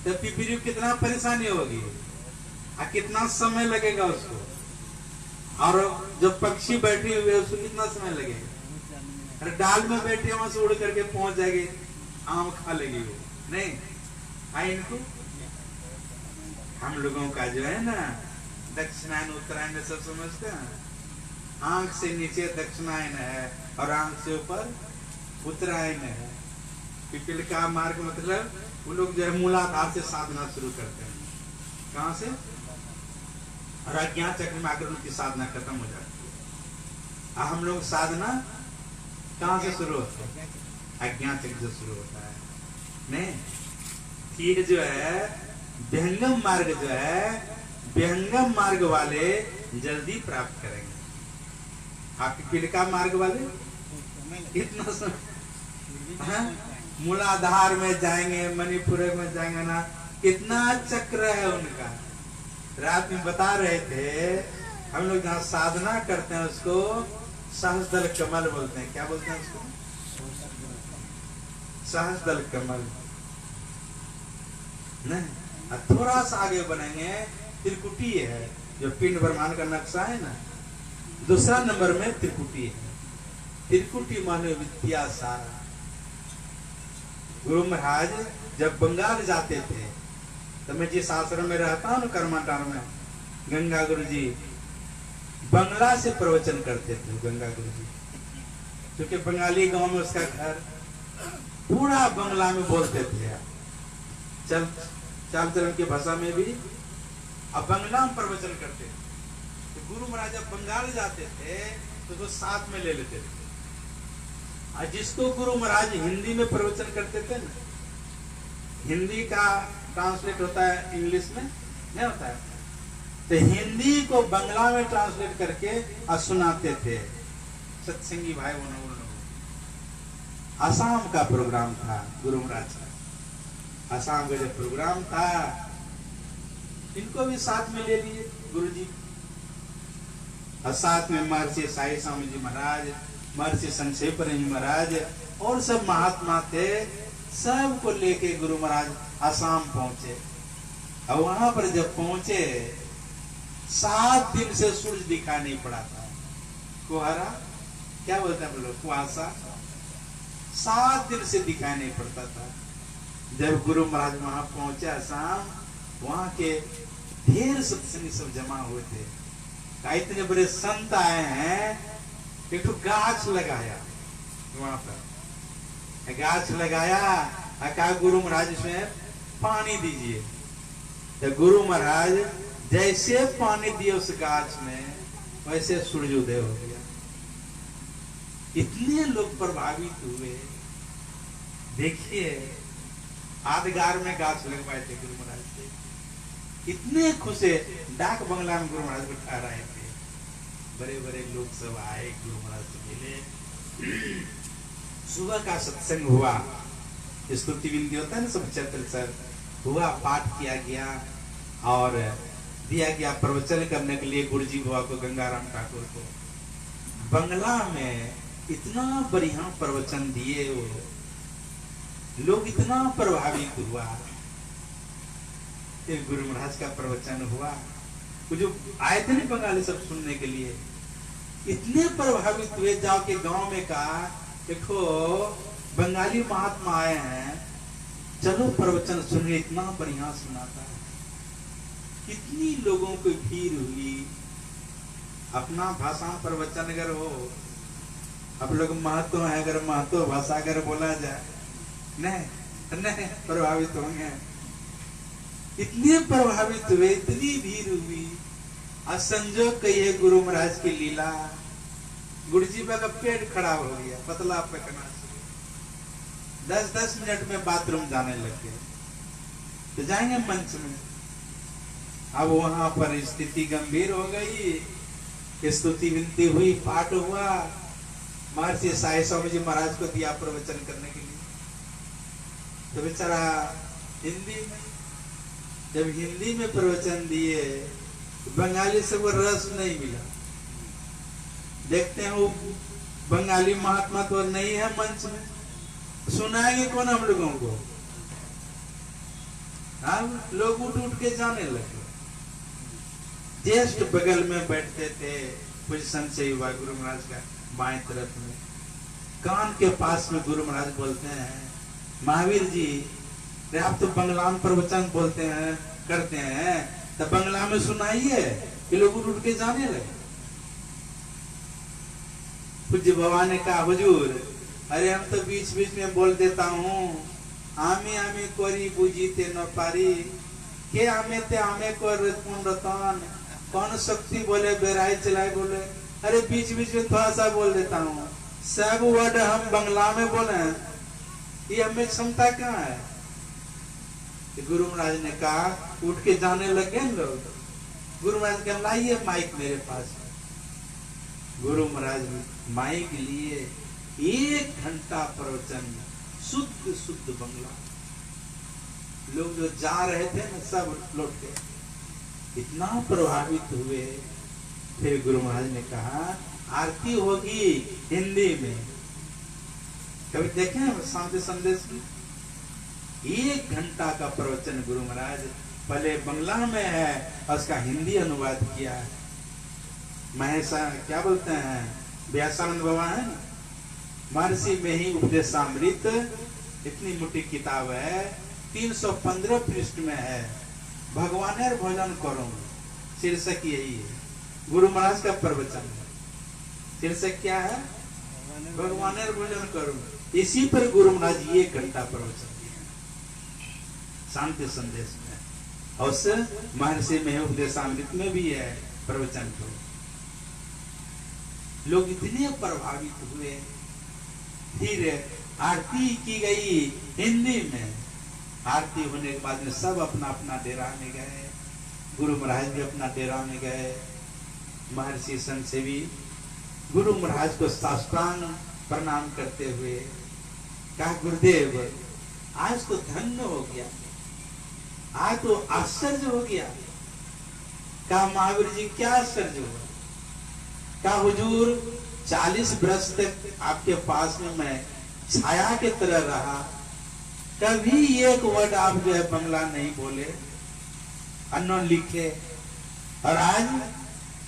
तो पिपरी कितना परेशानी होगी और कितना समय लगेगा उसको, और जो पक्षी बैठे हुए उसको कितना समय लगेगा। अरे डाल में बैठे वहां से उड़ करके पहुंच जाएगी, आम खा लेगी वो, नहीं आई इनको। हम लोगों का जो है ना दक्षिणायन उत्तरायण सब समझते हैं, आंख से नीचे दक्षिणायन है और आंख से ऊपर उत्तरायण है। पिपल का मार्ग मतलब वो लोग जो है मूलाधार से साधना शुरू करते हैं, कहां से, और अज्ञान चक्र में आकर उनकी साधना खत्म हो जाती है। हम लोग साधना कहां से शुरू होता है, अज्ञान चक्र से शुरू होता है। नहीं, ये जो है विहंगम मार्ग जो है, विहंगम मार्ग वाले जल्दी प्राप्त करेंगे। आप पिलिका मार्ग वाले इतना मूलाधार में जाएंगे, मणिपुर में जाएंगे ना, कितना चक्र है उनका। रात में बता रहे थे हम लोग जहाँ साधना करते हैं उसको सहस्त्रदल कमल बोलते हैं। क्या बोलते हैं उसको, सहस्त्रदल कमल। नहीं, थोड़ा सा आगे बढ़ेंगे त्रिकुटी है, जो पिंड ब्रह्मांड का नक्शा है ना, दूसरा नंबर में त्रिकुटी है। त्रिकुटी माने विद्या सारा। गुरु महाराज जब बंगाल जाते थे, तो मैं जिस आश्रम में रहता हूँ ना कर्माटार में, गंगा गुरु जी बंगला से प्रवचन करते थे। गंगा गुरु जी क्योंकि बंगाली गांव में उसका घर, पूरा बंगला में बोलते थे, चल चाल चलन की भाषा में भी, अब बंगला में प्रवचन करते थे। तो गुरु महाराज जब बंगाल जाते थे तो उसको साथ में ले लेते थे। और जिसको गुरु महाराज हिंदी में प्रवचन करते थे ना, हिंदी का ट्रांसलेट होता है इंग्लिश में, नहीं होता है, तो हिंदी को बंगला में ट्रांसलेट करके और सुनाते थे सत्संगी भाई बहनों। असम का प्रोग्राम था गुरु महाराज का, असम का जो प्रोग्राम था, इनको भी साथ में ले लिए गुरु जी, और साथ में महर्षि साई स्वामी जी महाराज, महर्षि संक्षेपर जी महाराज और सब महात्मा थे। सबको लेके गुरु महाराज आसाम पहुंचे। और वहां पर जब पहुंचे, 7 दिन से सूरज दिखाई नहीं पड़ा था। कुहारा क्या बोलते हैं हम लोग, कुहासा, 7 दिन से दिखाई नहीं पड़ता था। जब गुरु महाराज वहां पहुंचे आसाम, वहां के ढेर सत्संगी सब जमा हुए थे। इतने बड़े संत आए हैं, एक तो गाछ लगाया वहां पर, गाछ लगाया, कहा गुरु महाराज इसमें पानी दीजिए। तो गुरु महाराज जैसे पानी दिए उस गाछ में, वैसे सूर्योदय हो गया। इतने लोग प्रभावित हुए। देखिए आधगार में गाछ लगवाए थे गुरु महाराज से, इतने खुशे। डाक बंगला में गुरु महाराज को ठहराए थे, बड़े बड़े लोग सब आए गुरु महाराज से मिले। सुबह का सत्संग हुआ, स्तुति विनती होता है ना सब, चैत्र सर हुआ, पाठ किया गया और दिया गया प्रवचन करने के लिए गुरु जी बाबा को, गंगाराम ठाकुर को। बंगला में इतना बढ़िया प्रवचन दिए वो लोग, इतना प्रभावित हुआ। फिर गुरु महाराज का प्रवचन हुआ, वो जो आए थे ना बंगाली सब सुनने के लिए, इतने प्रभावित हुए। जाके गांव में कहा, देखो बंगाली महात्मा आए हैं, चलो प्रवचन सुनिए, इतना बढ़िया सुनाता है। कितनी लोगों की भीड़ हुई। अपना भाषा प्रवचन अगर हो, अब लोग महत्व है, अगर महत्व भाषा अगर बोला जाए, नहीं प्रभावित होंगे। इतने प्रभावित हुए, इतनी भीड़ हुई। और संजोग कहिए गुरु महाराज की लीला, गुरु जी का पेट खराब हो गया, पतला पकना शुरू, 10-10 मिनट में बाथरूम जाने लग गए। तो जाएंगे मंच में। अब वहां पर स्थिति गंभीर हो गई, स्तुति विनती हुई, पाठ हुआ। महर्षि साई स्वामी जी महाराज को दिया प्रवचन करने के लिए। तो बेचारा हिंदी में, जब हिंदी में प्रवचन दिए, बंगाली से वो रस नहीं मिला। देखते हैं वो बंगाली महात्मा तो नहीं है मंच में, सुनाएंगे कौन हम लोगों को, अब लोग उठ उठ के जाने लगे। जस्ट बगल में बैठते थे पोजीशन से हुआ गुरु महाराज का बाएं तरफ में, कान के पास में गुरु महाराज बोलते हैं, महावीर जी आप तो बंगला में प्रवचन बोलते हैं करते हैं, तो बंगला में सुनाइए। कि लोग उठ के जाने लगे। पूज्य बाबा ने कहा, हुजूर अरे हम तो बीच बीच में बोल देता हूँ, आमे आमे कोरी बुझीते न पारी, के आमे ते आमे को रतन, कौन शक्ति बोले बेराई चलाए बोले, अरे बीच बीच में थोड़ा सा बोल देता हूँ, सब वर्ड हम बंगला में बोले, ये हमें क्षमता कहाँ है। गुरु महाराज ने कहा, उठ के जाने लगे लोग। गुरु महाराज कहा, लाइए माइक मेरे पास। गुरु महाराज माइक लिए 1 घंटा प्रवचन, शुद्ध शुद्ध बंगला। लोग जो जा रहे थे ना सब लौट गए, इतना प्रभावित हुए। फिर गुरु महाराज ने कहा, आरती होगी हिंदी में। कभी देखे हैं शांति संदेश में 1 घंटा का प्रवचन गुरु महाराज पहले बंगला में है और उसका हिंदी अनुवाद किया है। महेशा क्या बोलते हैं, व्यासानंद बाबा है ना, महर्षि में ही उपदेशामृत, इतनी मोटी किताब है, 315 पृष्ठ में है। भगवानेर भोजन करो, शीर्षक यही है। गुरु महाराज का प्रवचन है, शीर्षक क्या है, भगवानेर भोजन करो। इसी पर गुरु महाराज 1 घंटा प्रवचन दिया शांति संदेश में। और महर्षि में उपदेशामृत में भी है प्रवचन को। लोग इतने प्रभावित हुए। फिर आरती की गई हिंदी में। आरती होने के बाद में सब अपना अपना डेरा में गए। गुरु महाराज भी अपना डेरा में गए। महर्षि संत सेवी गुरु महाराज को साष्टांग प्रणाम करते हुए कहा, गुरुदेव आज तो धन्य हो गया, आज तो आश्चर्य हो गया। कहा, महावीर जी क्या आश्चर्य हुआ। कहा, हुजूर 40 वर्ष तक आपके पास में मैं छाया के तरह रहा, कभी एक वर्ड आप जो है बंगला नहीं बोले, न लिखे, और आज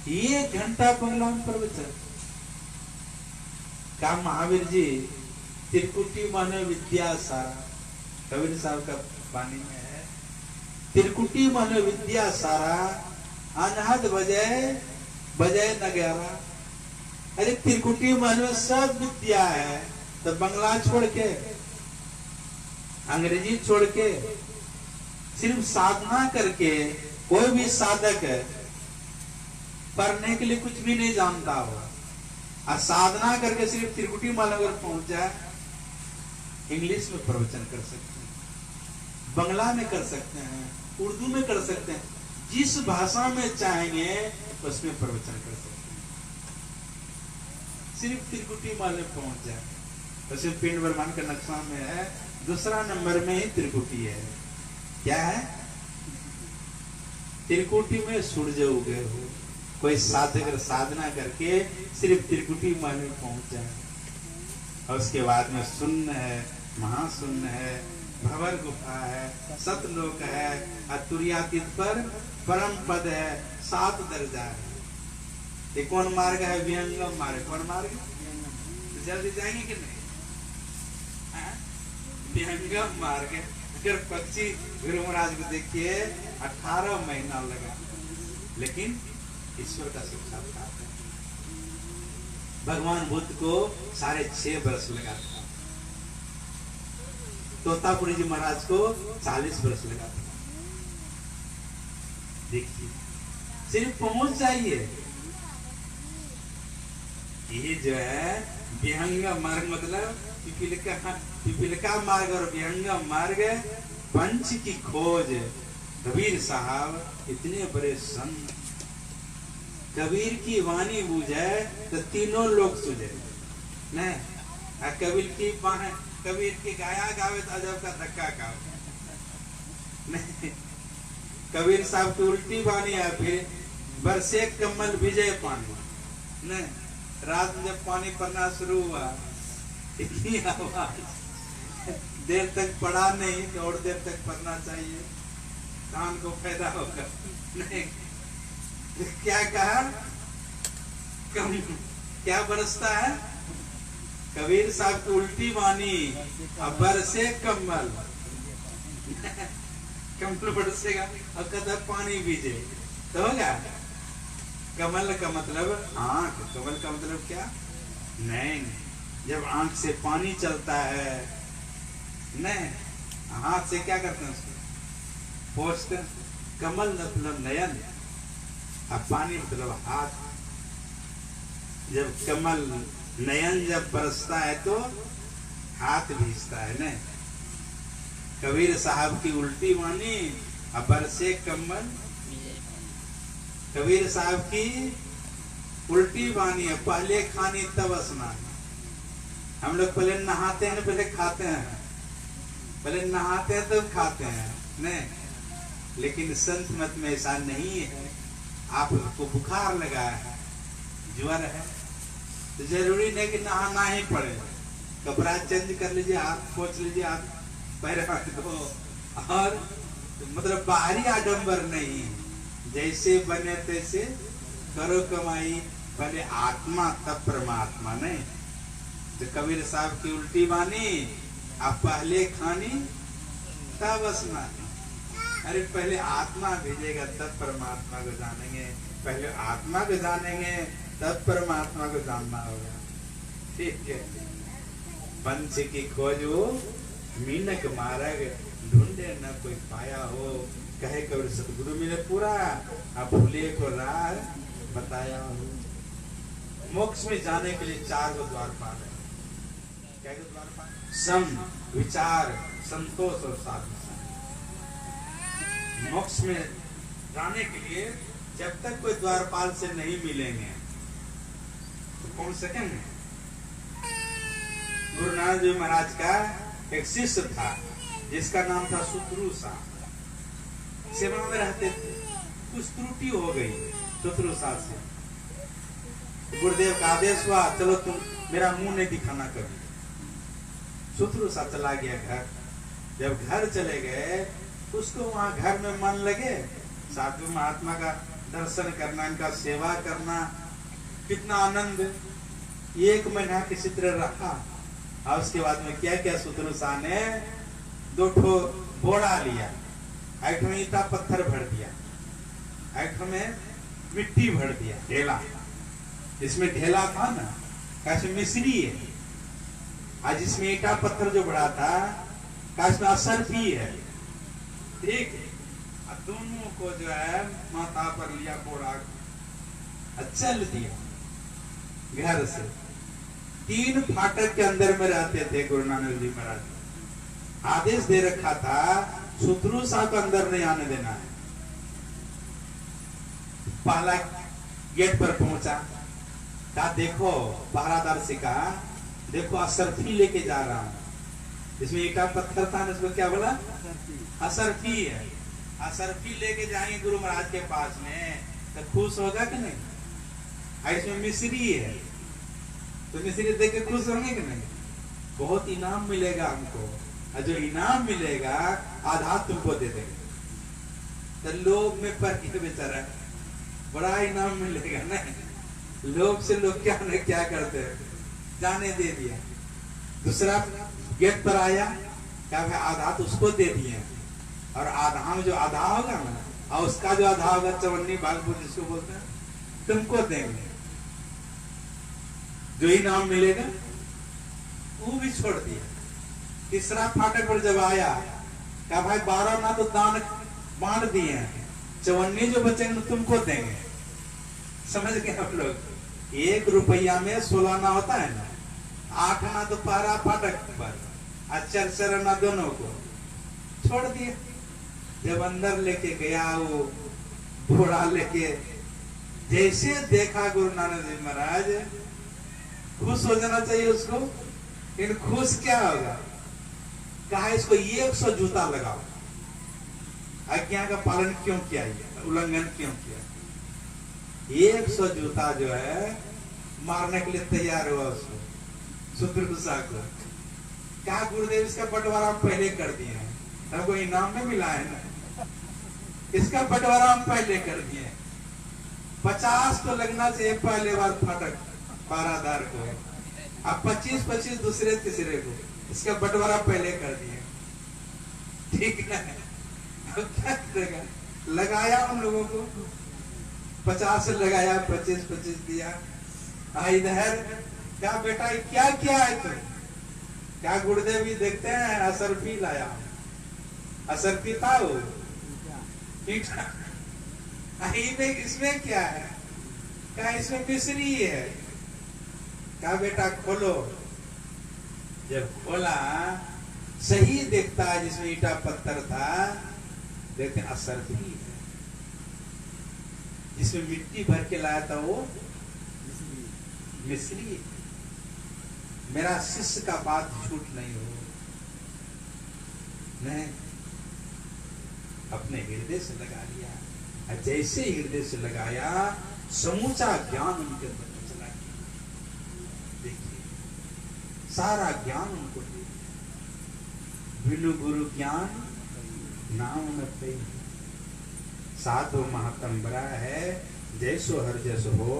1 घंटा बंगला में प्रवचन। कहा, महावीर जी त्रिकुटी माने विद्या सारा, कबीर साहब का वाणी में है, त्रिकुटी माने विद्या सारा, अनहद बजाय बजाय नगारा। अरे त्रिकुटी माने सब विद्या है, तो बंगला छोड़ के, अंग्रेजी छोड़ के, सिर्फ साधना करके, कोई भी साधक पढ़ने के लिए कुछ भी नहीं जानता हो, और साधना करके सिर्फ त्रिकुटी माला अगर पहुंच जाए, इंग्लिश में प्रवचन कर सकते हैं, बंगला में कर सकते हैं, उर्दू में कर सकते हैं, जिस भाषा में चाहेंगे उसमें प्रवचन कर सकते हैं, सिर्फ त्रिकुटी माले पहुंच जाए। वैसे पिंड ब्रह्मांड का नक्शा में है, दूसरा नंबर में ही त्रिकुटी है। क्या है, त्रिकुटी में सूर्य उगे हो। कोई साधक साधना करके सिर्फ त्रिकुटी माल में पहुंच जाए, और उसके बाद में शून्य है, महाशून्य है, भंवर गुफा है, सतलोक है, तुर्यातीत पर परम पद है, 7 दर्जा है। ये कौन मार्ग है, विहंगम मार्ग। कौन मार्ग, तो जल्दी जाएंगे कि नहीं, विहंगम मार्ग। अगर पक्षी गुरु महाराज को देखिए 18 महीना लगा, लेकिन ईश्वर का साक्षात्कार है। भगवान बुद्ध को 6.5 वर्ष लगा था, तोतापुरी जी महाराज को 40 वर्ष लगा था। देखिए, सिर्फ पहुंच जाइए। ये जो है विहंगम मार्ग, मतलब पिपीलिका मार्ग और विहंगम मार्ग, पंच की खोज। कबीर साहब इतने बड़े संत, कबीर की वाणी बूझे तो तीनों लोग सुझे। नहीं, कबीर की गाया गावे तो अजब का धक्का गावे। नहीं, कबीर साहब की उल्टी वाणी है, फिर बरसे कमल विजय पानी। नहीं, रात में जब पानी पड़ना शुरू हुआ, इतनी आवाज, देर तक पड़ा नहीं तो और देर तक पढ़ना चाहिए। कान को फायदा होगा नहीं। क्या कहा, क्या बरसता है? कबीर साहब की उल्टी वाणी, अब बरसे कम्बल कम्बल बरसेगा और कहता पानी बीजे तो होगा। कमल का मतलब आंख, कमल का मतलब क्या? नहीं, जब आंख से पानी चलता है, नहीं हाथ से क्या करते हैं उसको पोंछते हैं। कमल मतलब नयन, अब पानी मतलब हाथ। जब कमल नयन जब बरसता है तो हाथ भीजता है न। कबीर साहब की उल्टी वाणी, अब बरसे कमल। कबीर साहब की उल्टी वाणी है, पहले खानी तब स्नान। हम लोग पहले नहाते हैं पहले खाते हैं, पहले नहाते हैं तब खाते हैं नहीं। लेकिन संत मत में ऐसा नहीं है। आपको बुखार लगा है, ज्वर है, तो जरूरी नहीं कि नहाना ही पड़े। कपड़ा चेंज कर लीजिए, हाथ पोंछ लीजिए, हाथ पैर हाथ धो, और मतलब बाहरी आडंबर नहीं, जैसे बने तैसे करो कमाई, पहले आत्मा तब परमात्मा नहीं। तो कबीर साहब की उल्टी वाणी, आप पहले खानी तब स्नान। अरे पहले आत्मा भेजेगा तब परमात्मा को जानेंगे, पहले आत्मा को जानेंगे तब परमात्मा को जानना होगा। ठीक है। पंच की खोज हो मीनक मार्ग, ढूंढे न कोई पाया हो। कहे कबीर सतगुरु मिले पूरा, अब भूले को राह बताया हो। मोक्ष में जाने के लिए 4 द्वारपाल है। क्या द्वारपाल? सम, विचार, संतोष और साधना। मोक्ष में जाने के लिए जब तक कोई द्वारपाल से नहीं मिलेंगे तो कौन सकेंगे? गुरु नानक देव महाराज का एक शिष्य था जिसका नाम था सुत्रुसा। सेवा में रहते थे, कुछ त्रुटि हो गई सुत्रुसा से। गुरुदेव का आदेश हुआ, चलो तुम मेरा मुंह नहीं दिखाना कभी। सुत्रुसा चला गया घर। जब घर चले गए, उसको वहां घर में मन लगे, साधु महात्मा का दर्शन करना, इनका सेवा करना, कितना आनंद। 1 महीना किसी तरह रहा। और उसके बाद में क्या क्या सुत्रुसा ने 2 ठो बोरा लिया, एक में ईटा पत्थर भर दिया, एक में मिट्टी भर दिया, ढेला। इसमें ढेला था ना, कैसे मिश्री है, आज इसमें ईटा पत्थर जो भरा था कैसे असरफी है। ठीक है। दोनों को जो है माथा पर लिया बोरा, चल दिया घर से। 3 फाटक के अंदर में रहते थे गुरु नानक जी महाराज। आदेश दे रखा था सुत्रुसा को अंदर नहीं आने देना है। पहला गेट पर पहुंचा, कहा देखो पहरादार से कहा, देखो असरफी लेके जा रहा हूं। इसमें ईटा पत्थर था, इसको क्या बोला? असरफी है। असरफी लेके जाएंगे गुरु महाराज के पास में तो खुश होगा कि नहीं? इसमें मिश्री है तो मिश्री देख के खुश होंगे कि नहीं? बहुत इनाम मिलेगा हमको, और जो इनाम मिलेगा आधा तुमको दे देंगे। तो लोभ में पड़ के बेचारा, बड़ा इनाम मिलेगा नहीं, लोभ से लोग क्या न क्या करते हैं, जाने दे दिया। दूसरा गेट पर आया, क्या भाई आधा तो उसको दे दिए, और आधा में जो आधा होगा ना, और उसका जो आधा होगा चवन्नी बागपुर जिसको बोलते हैं, तुमको देंगे। जो इनाम मिलेगा वो भी छोड़ दिया। तीसरा फाटक पर जब आया, क्या भाई 12 ना तो दान बांट दिए हैं, 54 जो बचेंगे तुमको देंगे। समझ गए आप लोग? 1 रुपया में 16 ना होता है ना, 8 ना तो पहरा फाटक पर, और 4 ना दोनों को छोड़ दिया। जब अंदर लेके गया वो घोड़ा लेके, जैसे देखा गुरु नानक देव महाराज, खुश हो जाना चाहिए उसको, लेकिन खुश क्या होगा? कहा इसको 100 जूता लगाओ। आज्ञा का पालन क्यों किया, उल्लंघन क्यों किया? 100 जूता जो है मारने के लिए तैयार हुआ उसको, सुत्रुसा को। कहा गुरुदेव इसका बंटवारा हम पहले कर दिए हैं, हमको इनाम में मिला है ना। इसका बंटवारा हम पहले कर दिए। 50 तो लगना चाहिए पहले बार फाटक पारादार को, अब 25-25 दूसरे तीसरे को, इसका बंटवारा पहले कर दिए। ठीक ना? अब क्या करेगा? लगाया उन लोगों को 50 लगाया, 25-25 दिया। इधर क्या बेटा क्या किया है तुम? क्या गुरुदेव भी देखते हैं असरफी लाया, असरफी था वो मीठा। इसमें क्या है? क्या इसमें मिश्री है? क्या बेटा खोलो। जब खोला सही देखता है, जिसमें ईटा पत्थर था, देखते असरफी है। जिसमें मिट्टी भर के लाया था वो मिश्री। मेरा शिष्य का बात झूठ नहीं हो, नहीं अपने हृदय से लगा लिया। जैसे हृदय से लगाया समूचा ज्ञान उनके अंदर चला गया। देखिए सारा ज्ञान उनको दे दिया। बिनु गुरु ज्ञान नाम न पे साधु महात्म बड़ा है। जैसो हर जस हो,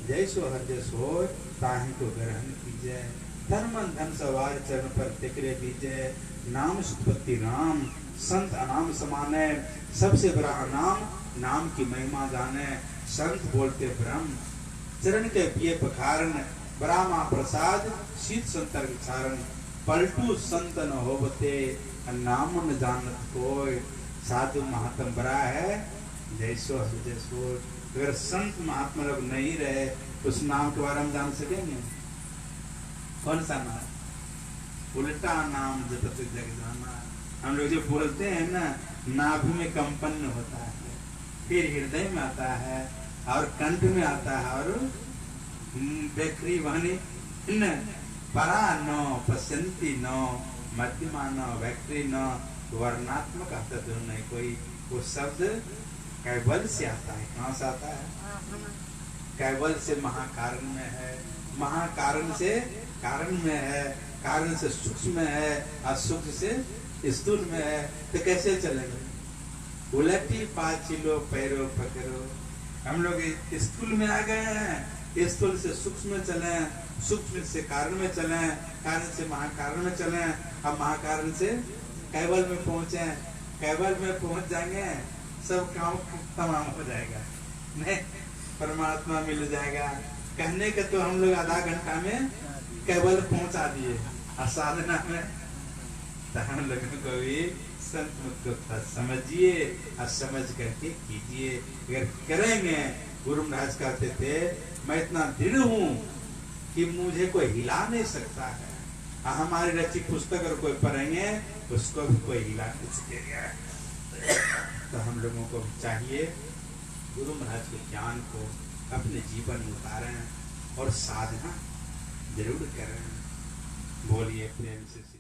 जैसो हर जस हो, ताहि को ग्रहण कीजिए। धर्म धन सवार चरण पर तिकरे बीजे। नाम सुपत्ति राम, संत अनाम समाने। सबसे बड़ा अनाम नाम की महिमा जाने। संत बोलते ब्रह्म, चरण के पिए पखारन। ब्राह्मा प्रसाद शीत संतर विचारण। पलटू संत न होबते, नाम न जानत कोय। साधु महात्म बड़ा है, जैसो हृदय सो। अगर संत महात्मा लोग नहीं रहे तो उस नाम के बारे में जान सकेंगे? कौन सा नाम? उल्टा नाम जपत जग जाना। हम लोग जो बोलते हैं ना, नाभि में कंपन होता है, फिर हृदय में आता है, और कंठ में आता है, और बेकरी वाणी न परा नो पसंती नो मध्यमा नो व्यक्ति नो वर्णात्मक आता तो नहीं कोई। वो शब्द कैवल से आता है। कहाँ से आता है? कैवल से महाकारण में है, महाकारण से कारण में है, कारण से सूक्ष्म में है, और सूक्ष्म से स्थूल में है। तो कैसे चलेंगे? उलटी पाचिलो पैरो पकड़ो। हम लोग स्थूल में आ गए हैं, स्थूल से सूक्ष्म में चले, सूक्ष्म से कारण में चले, कारण से महाकारण में चले, अब महाकारण से कैवल में पहुंचे। कैवल में पहुंच जाएंगे, सब काम तमाम हो जाएगा, नहीं परमात्मा मिल जाएगा। कहने का तो हम लोग आधा घंटा में कैवल पहुंचा दिए, और साधना में तो हम लोगों को भी संत मुक्त समझिए, और समझ करके कीजिए। अगर करेंगे, गुरु महाराज कहते थे मैं इतना दृढ़ हूं कि मुझे कोई हिला नहीं सकता है। हमारी रचित पुस्तक अगर कोई पढ़ेंगे उसको भी कोई हिला नहीं सकेगा। तो हम लोगों को चाहिए गुरु महाराज के ज्ञान को अपने जीवन में उतारें और साधना जरूर करें। बोलिए प्रेम से।